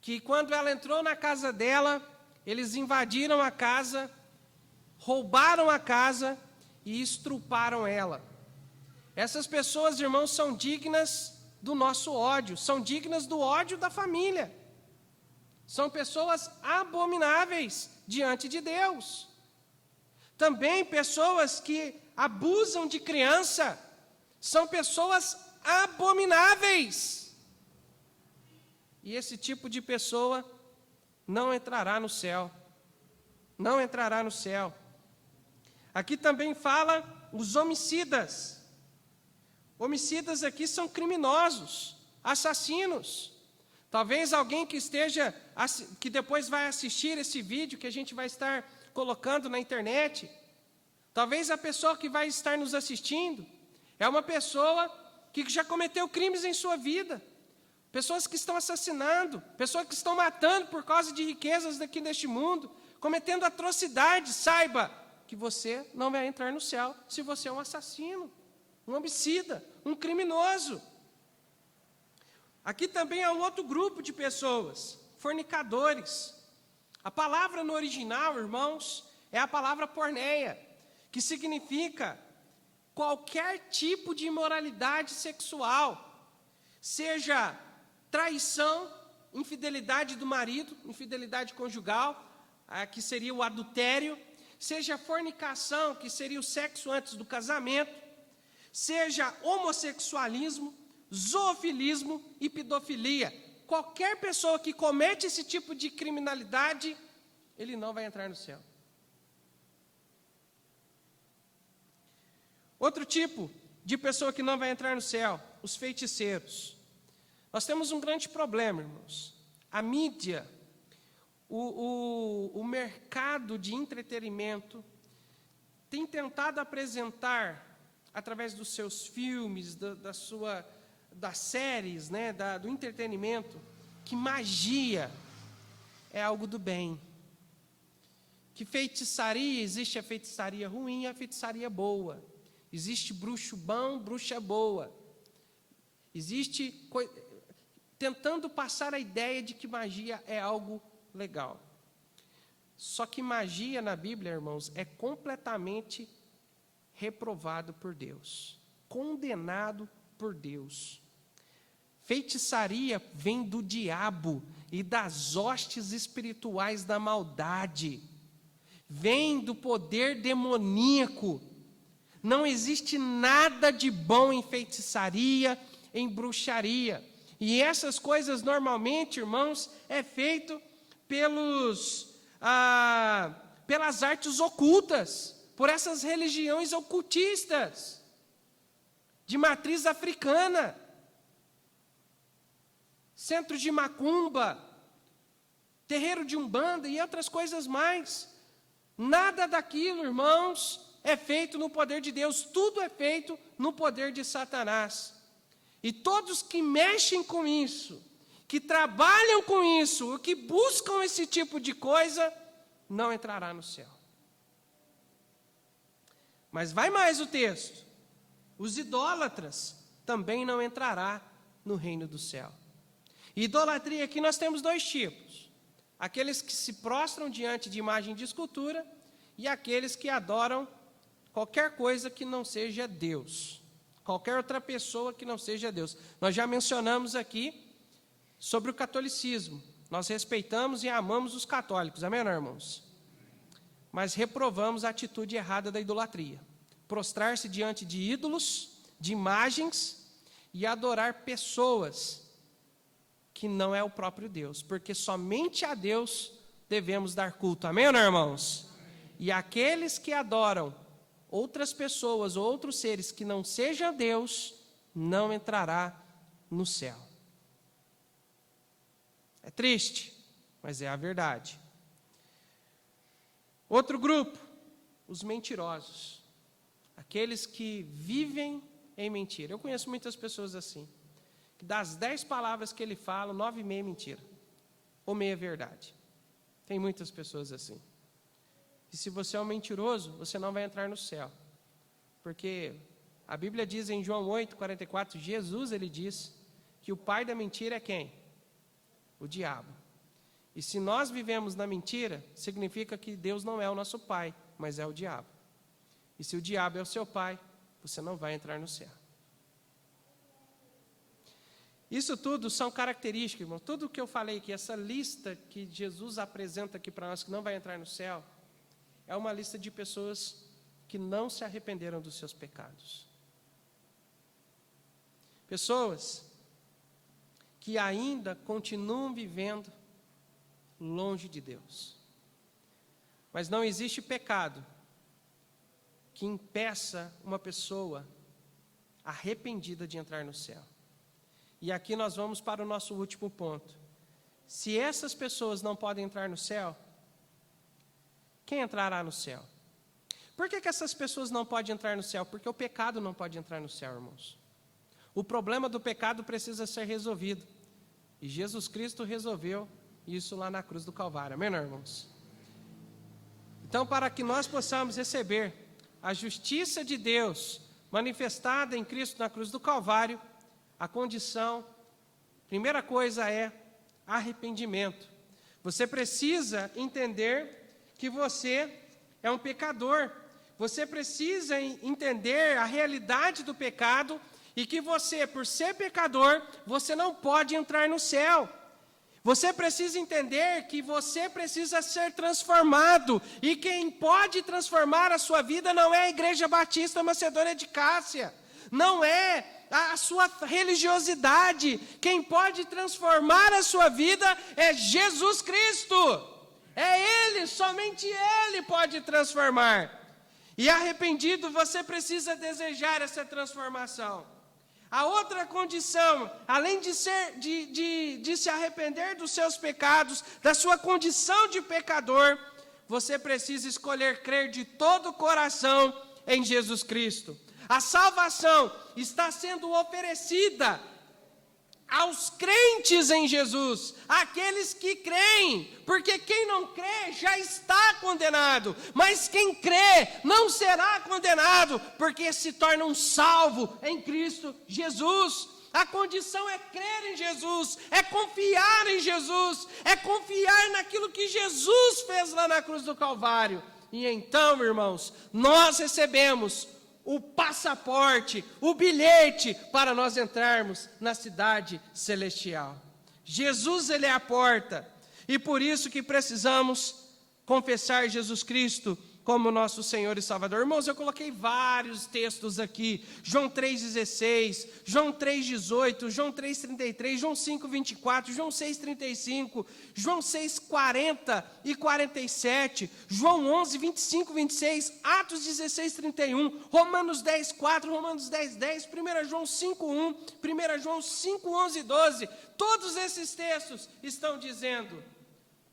que quando ela entrou na casa dela, eles invadiram a casa, roubaram a casa e estruparam ela. Essas pessoas, irmãos, são dignas do nosso ódio, são dignas do ódio da família. São pessoas abomináveis diante de Deus. Também pessoas que abusam de criança, são pessoas abomináveis. E esse tipo de pessoa não entrará no céu. Não entrará no céu. Aqui também fala os homicidas. Homicidas aqui são criminosos, assassinos. Talvez alguém que depois vai assistir esse vídeo que a gente vai estar colocando na internet, talvez a pessoa que vai estar nos assistindo, É uma pessoa que já cometeu crimes em sua vida. Pessoas que estão assassinando, pessoas que estão matando por causa de riquezas daqui deste mundo, cometendo atrocidades. Saiba que você não vai entrar no céu se você é um assassino, um homicida, um criminoso. Aqui também há um outro grupo de pessoas, fornicadores. A palavra no original, irmãos, é a palavra porneia, que significa qualquer tipo de imoralidade sexual, seja traição, infidelidade do marido, infidelidade conjugal, que seria o adultério, seja fornicação, que seria o sexo antes do casamento, seja homossexualismo, zoofilismo e pedofilia. Qualquer pessoa que comete esse tipo de criminalidade, ele não vai entrar no céu. Outro tipo de pessoa que não vai entrar no céu, os feiticeiros. Nós temos um grande problema, irmãos. A mídia, o mercado de entretenimento tem tentado apresentar, através dos seus filmes, das séries, né, do entretenimento, que magia é algo do bem. Que feitiçaria, existe a feitiçaria ruim e a feitiçaria boa. Existe bruxo bom, bruxa boa. Existe tentando passar a ideia de que magia é algo legal. Só que magia na Bíblia, irmãos, é completamente reprovado por Deus, condenado por Deus. Feitiçaria vem do diabo e das hostes espirituais da maldade. Vem do poder demoníaco. Não existe nada de bom em feitiçaria, em bruxaria. E essas coisas normalmente, irmãos, é feito pelas artes ocultas, por essas religiões ocultistas, de matriz africana, centro de macumba, terreiro de umbanda e outras coisas mais. Nada daquilo, irmãos, é feito no poder de Deus, tudo é feito no poder de Satanás. E todos que mexem com isso, que trabalham com isso, que buscam esse tipo de coisa, não entrará no céu. Mas vai mais o texto. Os idólatras também não entrará no reino do céu. Idolatria, aqui nós temos dois tipos. Aqueles que se prostram diante de imagem de escultura e aqueles que adoram qualquer coisa que não seja Deus. Qualquer outra pessoa que não seja Deus. Nós já mencionamos aqui sobre o catolicismo. Nós respeitamos e amamos os católicos, amém, irmãos? Mas reprovamos a atitude errada da idolatria. Prostrar-se diante de ídolos, de imagens e adorar pessoas que não é o próprio Deus. Porque somente a Deus devemos dar culto, amém, irmãos? E aqueles que adoram outras pessoas ou outros seres que não seja Deus, não entrará no céu. É triste, mas é a verdade. Outro grupo, os mentirosos. Aqueles que vivem em mentira. Eu conheço muitas pessoas assim. Que das 10 palavras que ele fala, 9,5 é mentira. Ou meia é verdade. Tem muitas pessoas assim. E se você é um mentiroso, você não vai entrar no céu. Porque a Bíblia diz em João 8,44, Jesus, ele diz que o pai da mentira é quem? O diabo. E se nós vivemos na mentira, significa que Deus não é o nosso pai, mas é o diabo. E se o diabo é o seu pai, você não vai entrar no céu. Isso tudo são características, irmão. Tudo o que eu falei aqui, essa lista que Jesus apresenta aqui para nós, que não vai entrar no céu, é uma lista de pessoas que não se arrependeram dos seus pecados. Pessoas que ainda continuam vivendo longe de Deus. Mas não existe pecado que impeça uma pessoa arrependida de entrar no céu. E aqui nós vamos para o nosso último ponto. Se essas pessoas não podem entrar no céu, quem entrará no céu? Por que essas pessoas não podem entrar no céu? Porque o pecado não pode entrar no céu, irmãos. O problema do pecado precisa ser resolvido. E Jesus Cristo resolveu isso lá na cruz do Calvário. Amém, irmãos? Então, para que nós possamos receber a justiça de Deus manifestada em Cristo na cruz do Calvário, a condição, primeira coisa é arrependimento. Você precisa entender que você é um pecador. Você precisa entender a realidade do pecado e que você, por ser pecador, você não pode entrar no céu. Você precisa entender que você precisa ser transformado. E quem pode transformar a sua vida não é a Igreja Batista Macedônia de Cássia. Não é a sua religiosidade. Quem pode transformar a sua vida é Jesus Cristo. É Ele, somente Ele pode transformar. E arrependido, você precisa desejar essa transformação. A outra condição, além de se arrepender dos seus pecados, da sua condição de pecador, você precisa escolher crer de todo o coração em Jesus Cristo. A salvação está sendo oferecida aos crentes em Jesus, àqueles que creem, porque quem não crê já está condenado, mas quem crê não será condenado, porque se torna um salvo em Cristo Jesus. A condição é crer em Jesus, é confiar em Jesus, é confiar naquilo que Jesus fez lá na cruz do Calvário. E então, irmãos, nós recebemos o passaporte, o bilhete para nós entrarmos na cidade celestial. Jesus, Ele é a porta, e por isso que precisamos confessar Jesus Cristo como nosso Senhor e Salvador. Irmãos, eu coloquei vários textos aqui, João 3,16, João 3,18, João 3,33, João 5,24, João 6,35, João 6,40 e 47, João 11, 25, 26, Atos 16, 31, Romanos 10, 4, Romanos 10, 10, 1 João 5, 1, 1 João 5, 11 e 12, todos esses textos estão dizendo,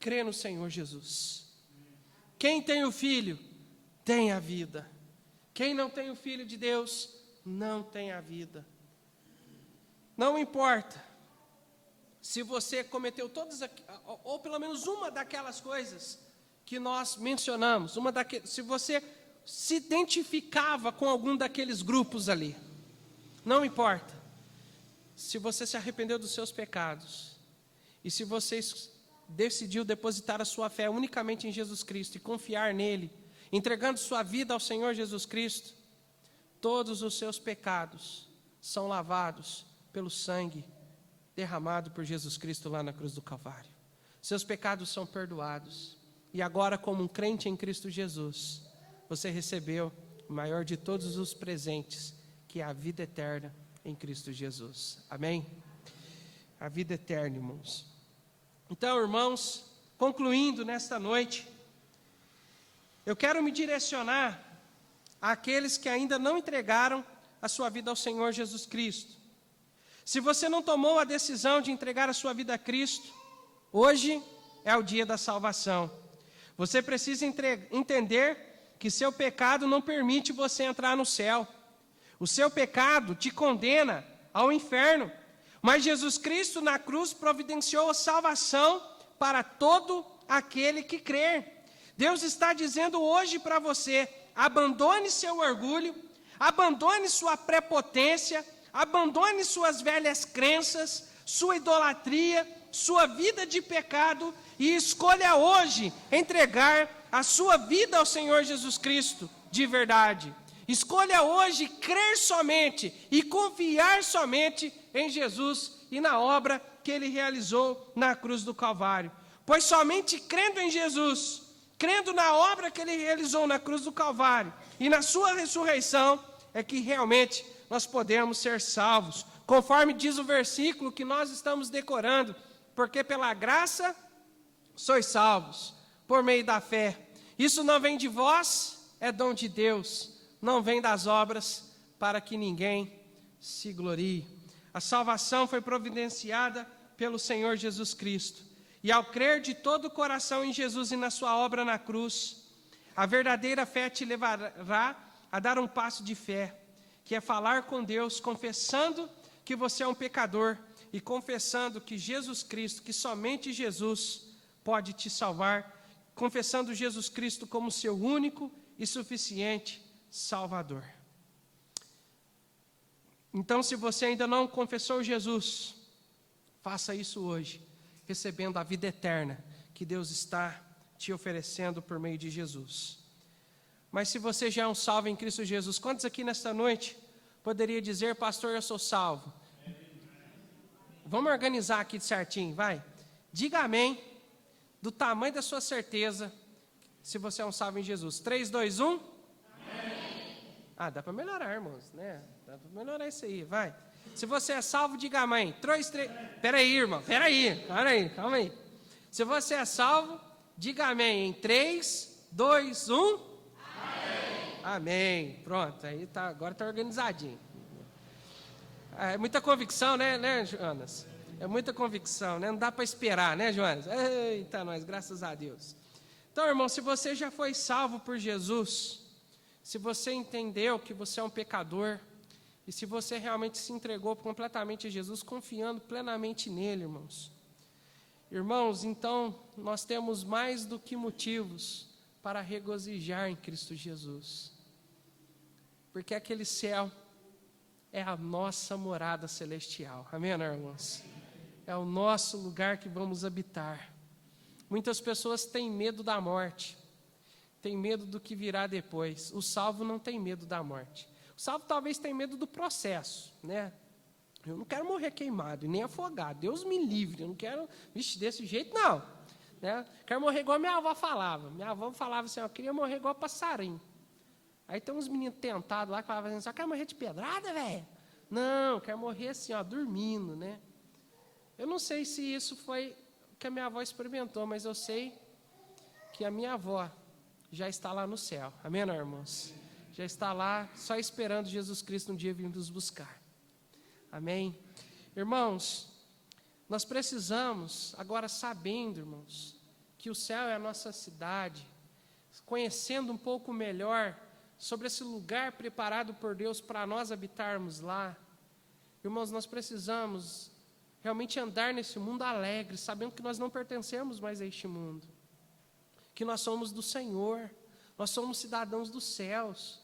crê no Senhor Jesus. Quem tem o Filho, tem a vida. Quem não tem o Filho de Deus, não tem a vida. Não importa se você cometeu todas, ou pelo menos uma daquelas coisas que nós mencionamos, se você se identificava com algum daqueles grupos ali. Não importa. Se você se arrependeu dos seus pecados, e se você decidiu depositar a sua fé unicamente em Jesus Cristo e confiar nele, entregando sua vida ao Senhor Jesus Cristo, todos os seus pecados são lavados pelo sangue derramado por Jesus Cristo lá na cruz do Calvário. Seus pecados são perdoados. E agora, como um crente em Cristo Jesus, você recebeu o maior de todos os presentes, que é a vida eterna em Cristo Jesus. Amém? A vida eterna, irmãos. Então, irmãos, concluindo nesta noite, eu quero me direcionar àqueles que ainda não entregaram a sua vida ao Senhor Jesus Cristo. Se você não tomou a decisão de entregar a sua vida a Cristo, hoje é o dia da salvação. Você precisa entender que seu pecado não permite você entrar no céu. O seu pecado te condena ao inferno. Mas Jesus Cristo na cruz providenciou a salvação para todo aquele que crer. Deus está dizendo hoje para você, abandone seu orgulho, abandone sua prepotência, abandone suas velhas crenças, sua idolatria, sua vida de pecado e escolha hoje entregar a sua vida ao Senhor Jesus Cristo de verdade. Escolha hoje crer somente e confiar somente em Jesus e na obra que Ele realizou na cruz do Calvário. Pois somente crendo em Jesus, crendo na obra que Ele realizou na cruz do Calvário e na sua ressurreição, é que realmente nós podemos ser salvos. Conforme diz o versículo que nós estamos decorando, porque pela graça sois salvos, por meio da fé. Isso não vem de vós, é dom de Deus. Não vem das obras, para que ninguém se glorie. A salvação foi providenciada pelo Senhor Jesus Cristo. E ao crer de todo o coração em Jesus e na sua obra na cruz, A verdadeira fé te levará a dar um passo de fé, que é falar com Deus, confessando que você é um pecador e confessando que Jesus Cristo, que somente Jesus pode te salvar, confessando Jesus Cristo como seu único e suficiente Salvador. Então, se você ainda não confessou Jesus, faça isso hoje, recebendo a vida eterna que Deus está te oferecendo por meio de Jesus. Mas se você já é um salvo em Cristo Jesus, quantos aqui nesta noite poderia dizer: pastor, eu sou salvo? Vamos organizar aqui certinho, vai. Diga amém, do tamanho da sua certeza, se você é um salvo em Jesus. 3, 2, 1. Ah, dá para melhorar, irmãos, né? Dá para melhorar isso aí, vai. Se você é salvo, diga amém. 3, 3. Peraí, irmão, calma aí. Se você é salvo, diga amém em 3, 2, 1. Amém. Amém. Pronto, aí tá, agora está organizadinho. É muita convicção, né, Jonas? É muita convicção, né? Não dá para esperar, né, Jonas? Eita, nós, graças a Deus. Então, irmão, se você já foi salvo por Jesus, se você entendeu que você é um pecador, e se você realmente se entregou completamente a Jesus, confiando plenamente nele, irmãos. Irmãos, então, nós temos mais do que motivos para regozijar em Cristo Jesus. Porque aquele céu é a nossa morada celestial. Amém, né, irmãos? É o nosso lugar que vamos habitar. Muitas pessoas têm medo da morte, têm medo do que virá depois. O salvo não tem medo da morte. O salvo talvez tenha medo do processo, né? Eu não quero morrer queimado e nem afogado. Deus me livre, eu não quero, desse jeito não. Né? Quero morrer igual minha avó falava. Minha avó falava assim, eu queria morrer igual passarinho. Aí tem uns meninos tentados lá que falavam assim, só quer morrer de pedrada, velho? Não, quero morrer assim, ó, dormindo, né? Eu não sei se isso foi o que a minha avó experimentou, mas eu sei que a minha avó já está lá no céu. Amém, não, irmãos? Já está lá, só esperando Jesus Cristo um dia vir nos buscar. Amém? Irmãos, nós precisamos, agora sabendo, irmãos, que o céu é a nossa cidade, conhecendo um pouco melhor sobre esse lugar preparado por Deus para nós habitarmos lá, irmãos, nós precisamos realmente andar nesse mundo alegre, sabendo que nós não pertencemos mais a este mundo, que nós somos do Senhor, nós somos cidadãos dos céus.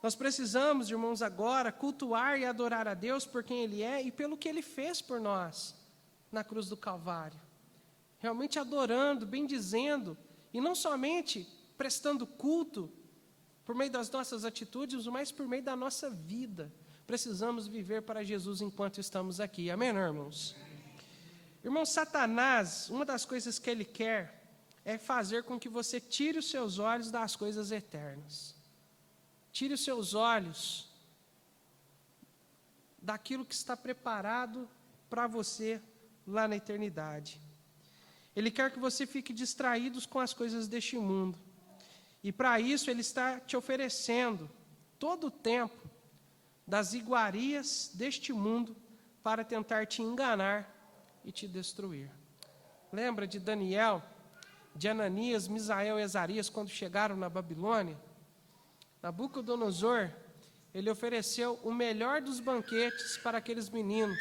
Nós precisamos, irmãos, agora cultuar e adorar a Deus por quem Ele é e pelo que Ele fez por nós na cruz do Calvário. Realmente adorando, bendizendo, e não somente prestando culto por meio das nossas atitudes, mas por meio da nossa vida. Precisamos viver para Jesus enquanto estamos aqui. Amém, irmãos? Irmão, Satanás, uma das coisas que ele quer é fazer com que você tire os seus olhos das coisas eternas. Tire os seus olhos daquilo que está preparado para você lá na eternidade. Ele quer que você fique distraído com as coisas deste mundo. E para isso ele está te oferecendo todo o tempo das iguarias deste mundo para tentar te enganar e te destruir. Lembra de Daniel, de Ananias, Misael e Azarias quando chegaram na Babilônia? Nabucodonosor, ele ofereceu o melhor dos banquetes para aqueles meninos.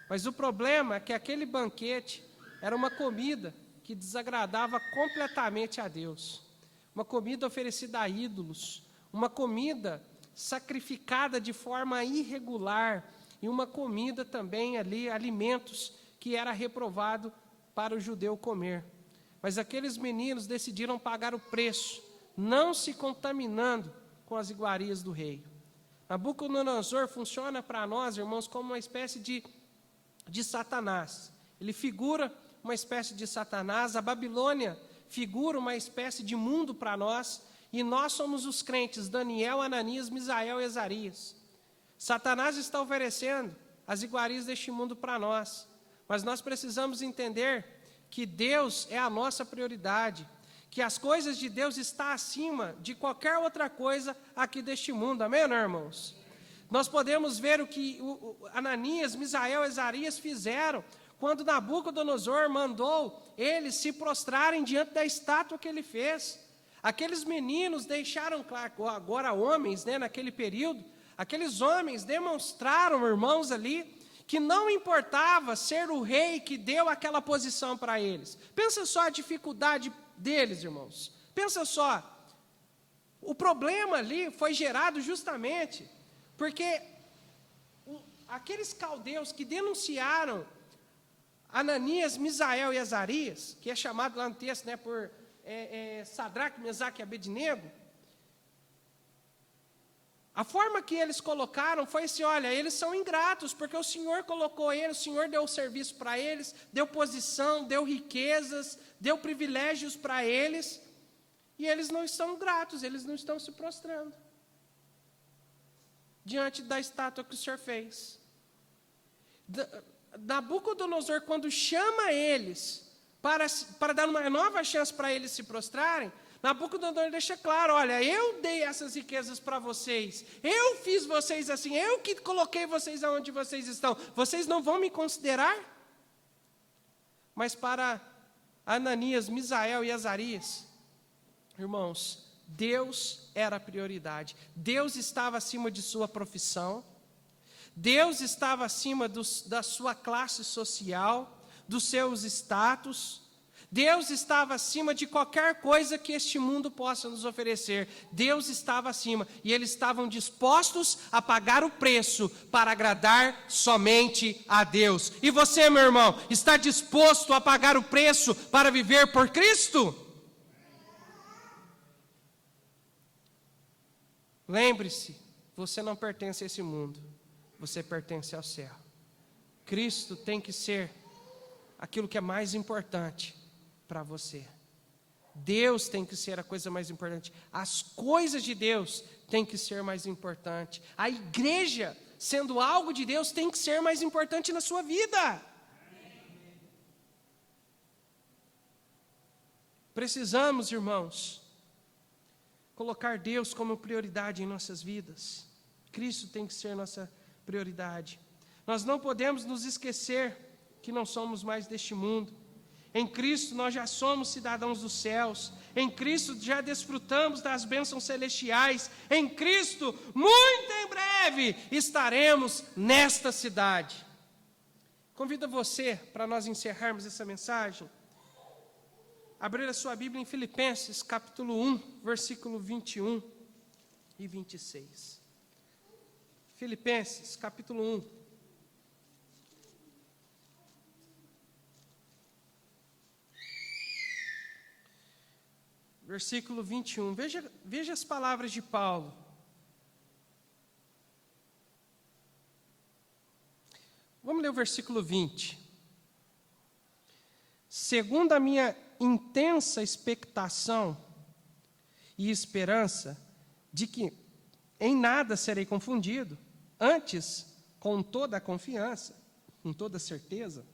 Mas o problema é que aquele banquete era uma comida que desagradava completamente a Deus. Uma comida oferecida a ídolos, uma comida sacrificada de forma irregular e uma comida também ali, alimentos que era reprovado para o judeu comer. Mas aqueles meninos decidiram pagar o preço, não se contaminando com as iguarias do rei. Nabucodonosor funciona para nós, irmãos, como uma espécie de Satanás. Ele figura uma espécie de Satanás, a Babilônia figura uma espécie de mundo para nós, e nós somos os crentes, Daniel, Ananias, Misael e Azarias. Satanás está oferecendo as iguarias deste mundo para nós, mas nós precisamos entender que Deus é a nossa prioridade, que as coisas de Deus estão acima de qualquer outra coisa aqui deste mundo, amém, irmãos? Nós podemos ver o que Ananias, Misael e Azarias fizeram quando Nabucodonosor mandou eles se prostrarem diante da estátua que ele fez. Aqueles meninos deixaram claro, agora homens, né, naquele período, aqueles homens demonstraram, irmãos, ali, que não importava ser o rei que deu aquela posição para eles. Pensa só a dificuldade deles, irmãos. Pensa só. O problema ali foi gerado justamente porque aqueles caldeus que denunciaram Ananias, Misael e Azarias, que é chamado lá no texto, né, por Sadraque, Mesaque e Abednego, a forma que eles colocaram foi assim: olha, eles são ingratos, porque o Senhor colocou eles, o Senhor deu serviço para eles, deu posição, deu riquezas, deu privilégios para eles, e eles não estão gratos, eles não estão se prostrando diante da estátua que o Senhor fez. Nabucodonosor, quando chama eles para dar uma nova chance para eles se prostrarem, Nabucodonosor deixa claro: olha, eu dei essas riquezas para vocês, eu fiz vocês assim, eu que coloquei vocês aonde vocês estão, vocês não vão me considerar? Mas para Ananias, Misael e Azarias, irmãos, Deus era a prioridade. Deus estava acima de sua profissão, Deus estava acima da sua classe social, dos seus status. Deus estava acima de qualquer coisa que este mundo possa nos oferecer. Deus estava acima, e eles estavam dispostos a pagar o preço para agradar somente a Deus. E você, meu irmão, está disposto a pagar o preço para viver por Cristo? Lembre-se, você não pertence a esse mundo, você pertence ao céu. Cristo tem que ser aquilo que é mais importante para você. Deus tem que ser a coisa mais importante. As coisas de Deus têm que ser mais importante. A igreja, sendo algo de Deus, tem que ser mais importante na sua vida. Precisamos, irmãos, colocar Deus como prioridade em nossas vidas. Cristo tem que ser nossa prioridade. Nós não podemos nos esquecer que não somos mais deste mundo. Em Cristo nós já somos cidadãos dos céus. Em Cristo já desfrutamos das bênçãos celestiais. Em Cristo, muito em breve, estaremos nesta cidade. Convido você, para nós encerrarmos essa mensagem, abrir a sua Bíblia em Filipenses, capítulo 1, versículo 21 e 26. Filipenses, capítulo 1. Versículo 21. Veja as palavras de Paulo. Vamos ler o versículo 20. Segundo a minha intensa expectação e esperança de que em nada serei confundido, antes, com toda a confiança, com toda a certeza,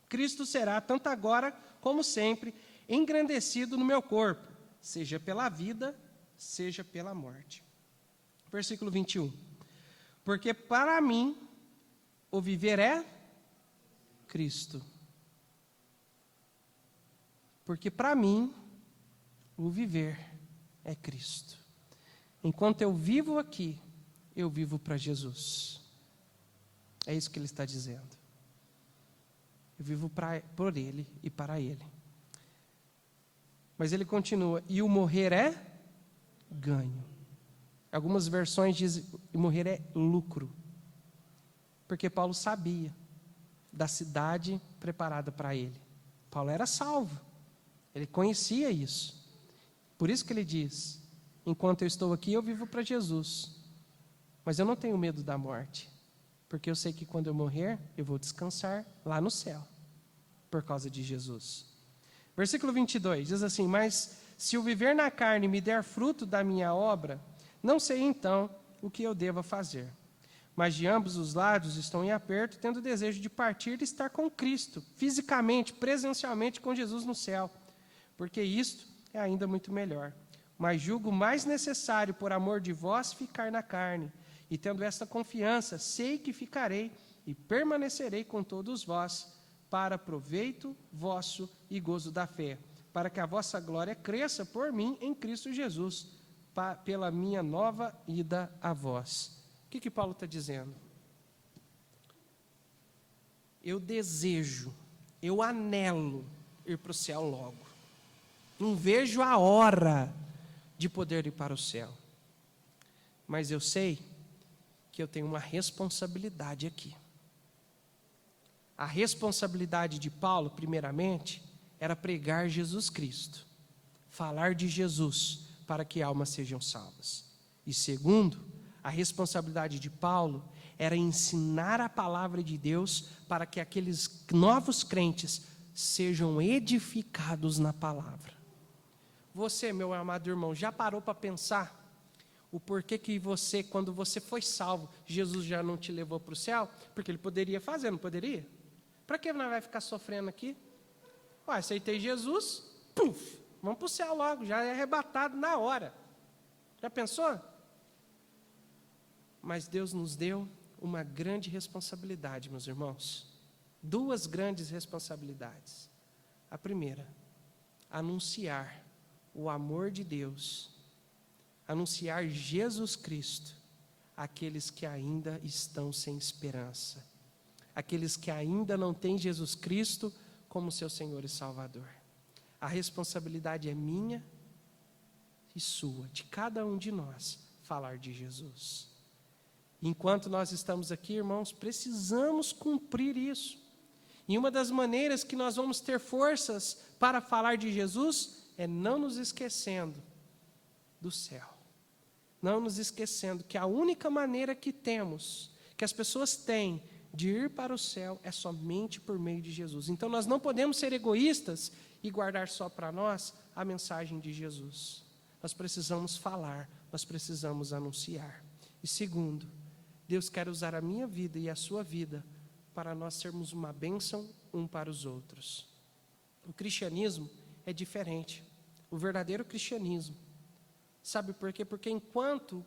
Cristo será, tanto agora como sempre, engrandecido no meu corpo, seja pela vida, seja pela morte. Versículo 21. Porque para mim, o viver é Cristo. Porque para mim, o viver é Cristo. Enquanto eu vivo aqui, eu vivo para Jesus. É isso que ele está dizendo. Eu vivo por Ele e para Ele. Mas ele continua: e o morrer é ganho. Algumas versões dizem que morrer é lucro. Porque Paulo sabia da cidade preparada para ele. Paulo era salvo. Ele conhecia isso. Por isso que ele diz: enquanto eu estou aqui, eu vivo para Jesus. Mas eu não tenho medo da morte. Porque eu sei que quando eu morrer, eu vou descansar lá no céu. Por causa de Jesus. Versículo 22 diz assim: mas se o viver na carne me der fruto da minha obra, não sei então o que eu deva fazer. Mas de ambos os lados estou em aperto, tendo desejo de partir e estar com Cristo, fisicamente, presencialmente com Jesus no céu. Porque isto é ainda muito melhor. Mas julgo mais necessário, por amor de vós, ficar na carne. E tendo esta confiança, sei que ficarei e permanecerei com todos vós, para proveito vosso e gozo da fé, para que a vossa glória cresça por mim em Cristo Jesus, pela minha nova ida a vós. O que Paulo está dizendo? Eu desejo, eu anelo ir para o céu logo. Não vejo a hora de poder ir para o céu. Mas eu sei que eu tenho uma responsabilidade aqui. A responsabilidade de Paulo, primeiramente, era pregar Jesus Cristo, falar de Jesus para que almas sejam salvas. E segundo, a responsabilidade de Paulo era ensinar a palavra de Deus para que aqueles novos crentes sejam edificados na palavra. Você, meu amado irmão, já parou para pensar o porquê que você, quando você foi salvo, Jesus já não te levou para o céu? Porque Ele poderia fazer, não poderia? Para que nós vai ficar sofrendo aqui? Ué, aceitei Jesus, puf, vamos para o céu logo, já é arrebatado na hora. Já pensou? Mas Deus nos deu uma grande responsabilidade, meus irmãos. Duas grandes responsabilidades. A primeira, anunciar o amor de Deus, anunciar Jesus Cristo àqueles que ainda estão sem esperança, aqueles que ainda não têm Jesus Cristo como seu Senhor e Salvador. A responsabilidade é minha e sua, de cada um de nós, falar de Jesus. Enquanto nós estamos aqui, irmãos, precisamos cumprir isso. E uma das maneiras que nós vamos ter forças para falar de Jesus é não nos esquecendo do céu. Não nos esquecendo que a única maneira que temos, que as pessoas têm de ir para o céu é somente por meio de Jesus. Então nós não podemos ser egoístas e guardar só para nós a mensagem de Jesus. Nós precisamos falar, nós precisamos anunciar. E segundo, Deus quer usar a minha vida e a sua vida para nós sermos uma bênção um para os outros. O cristianismo é diferente. O verdadeiro cristianismo. Sabe por quê? Porque enquanto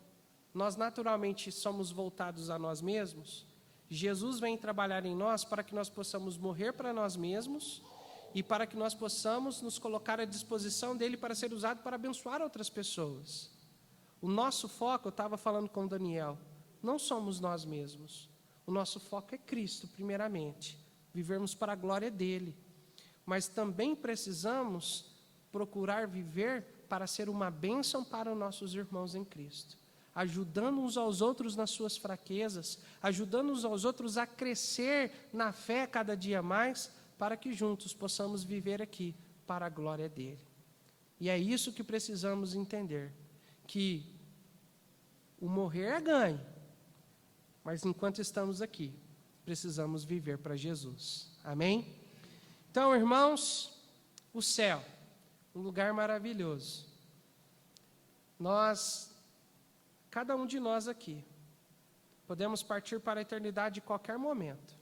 nós naturalmente somos voltados a nós mesmos, Jesus vem trabalhar em nós para que nós possamos morrer para nós mesmos e para que nós possamos nos colocar à disposição dele para ser usado para abençoar outras pessoas. O nosso foco, eu estava falando com o Daniel, não somos nós mesmos. O nosso foco é Cristo, primeiramente, vivermos para a glória dele. Mas também precisamos procurar viver para ser uma bênção para os nossos irmãos em Cristo, ajudando uns aos outros nas suas fraquezas, ajudando uns aos outros a crescer na fé cada dia mais, para que juntos possamos viver aqui para a glória dele. E é isso que precisamos entender, que o morrer é ganho, mas enquanto estamos aqui, precisamos viver para Jesus. Amém? Então, irmãos, o céu, um lugar maravilhoso. Cada um de nós aqui, podemos partir para a eternidade de qualquer momento,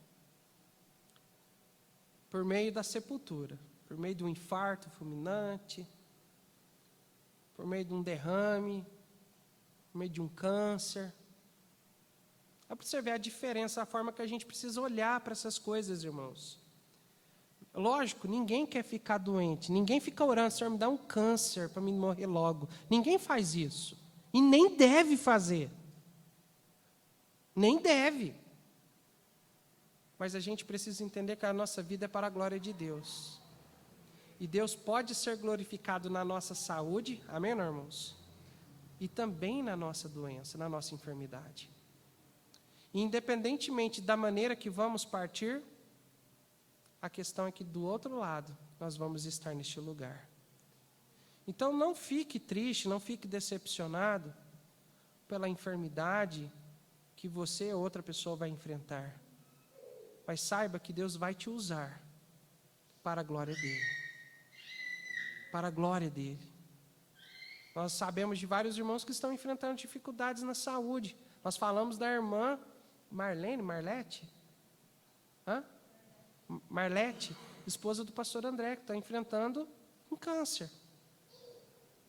por meio da sepultura, por meio de um infarto fulminante, por meio de um derrame, por meio de um câncer. Dá para você ver a diferença, a forma que a gente precisa olhar para essas coisas, irmãos. Lógico, ninguém quer ficar doente, ninguém fica orando, Senhor, me dá um câncer para me morrer logo. Ninguém faz isso. E nem deve fazer. Nem deve. Mas a gente precisa entender que a nossa vida é para a glória de Deus. E Deus pode ser glorificado na nossa saúde, amém, irmãos? E também na nossa doença, na nossa enfermidade. E independentemente da maneira que vamos partir, a questão é que do outro lado, nós vamos estar neste lugar. Então não fique triste, não fique decepcionado pela enfermidade que você ou outra pessoa vai enfrentar. Mas saiba que Deus vai te usar para a glória dele. Para a glória dele. Nós sabemos de vários irmãos que estão enfrentando dificuldades na saúde. Nós falamos da irmã Marlete, esposa do pastor André, que está enfrentando um câncer.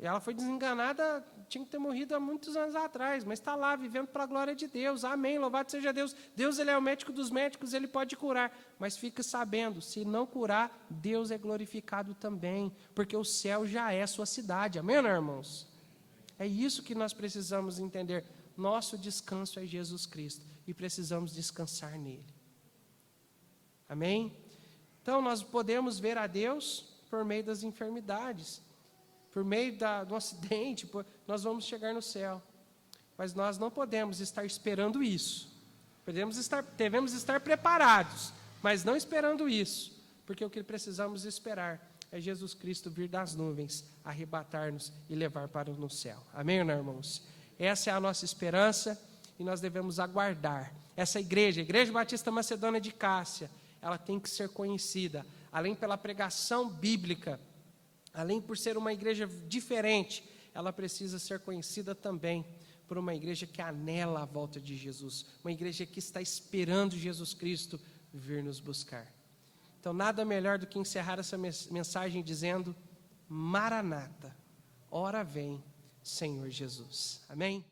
Ela foi desenganada, tinha que ter morrido há muitos anos atrás, mas está lá, vivendo para a glória de Deus. Amém, louvado seja Deus. Deus, Ele é o médico dos médicos, Ele pode curar. Mas fique sabendo, se não curar, Deus é glorificado também, porque o céu já é sua cidade. Amém, né, irmãos? É isso que nós precisamos entender. Nosso descanso é Jesus Cristo e precisamos descansar nele. Amém? Então, nós podemos ver a Deus por meio das enfermidades. Por meio do acidente, nós vamos chegar no céu. Mas nós não podemos estar esperando isso. Devemos estar preparados, mas não esperando isso. Porque o que precisamos esperar é Jesus Cristo vir das nuvens, arrebatar-nos e levar para no céu. Amém, irmãos? Essa é a nossa esperança e nós devemos aguardar. Essa igreja, a Igreja Batista Macedônia de Cássia, ela tem que ser conhecida, além pela pregação bíblica, além por ser uma igreja diferente, ela precisa ser conhecida também por uma igreja que anela a volta de Jesus, uma igreja que está esperando Jesus Cristo vir nos buscar. Então, nada melhor do que encerrar essa mensagem dizendo: Maranata, ora vem, Senhor Jesus. Amém?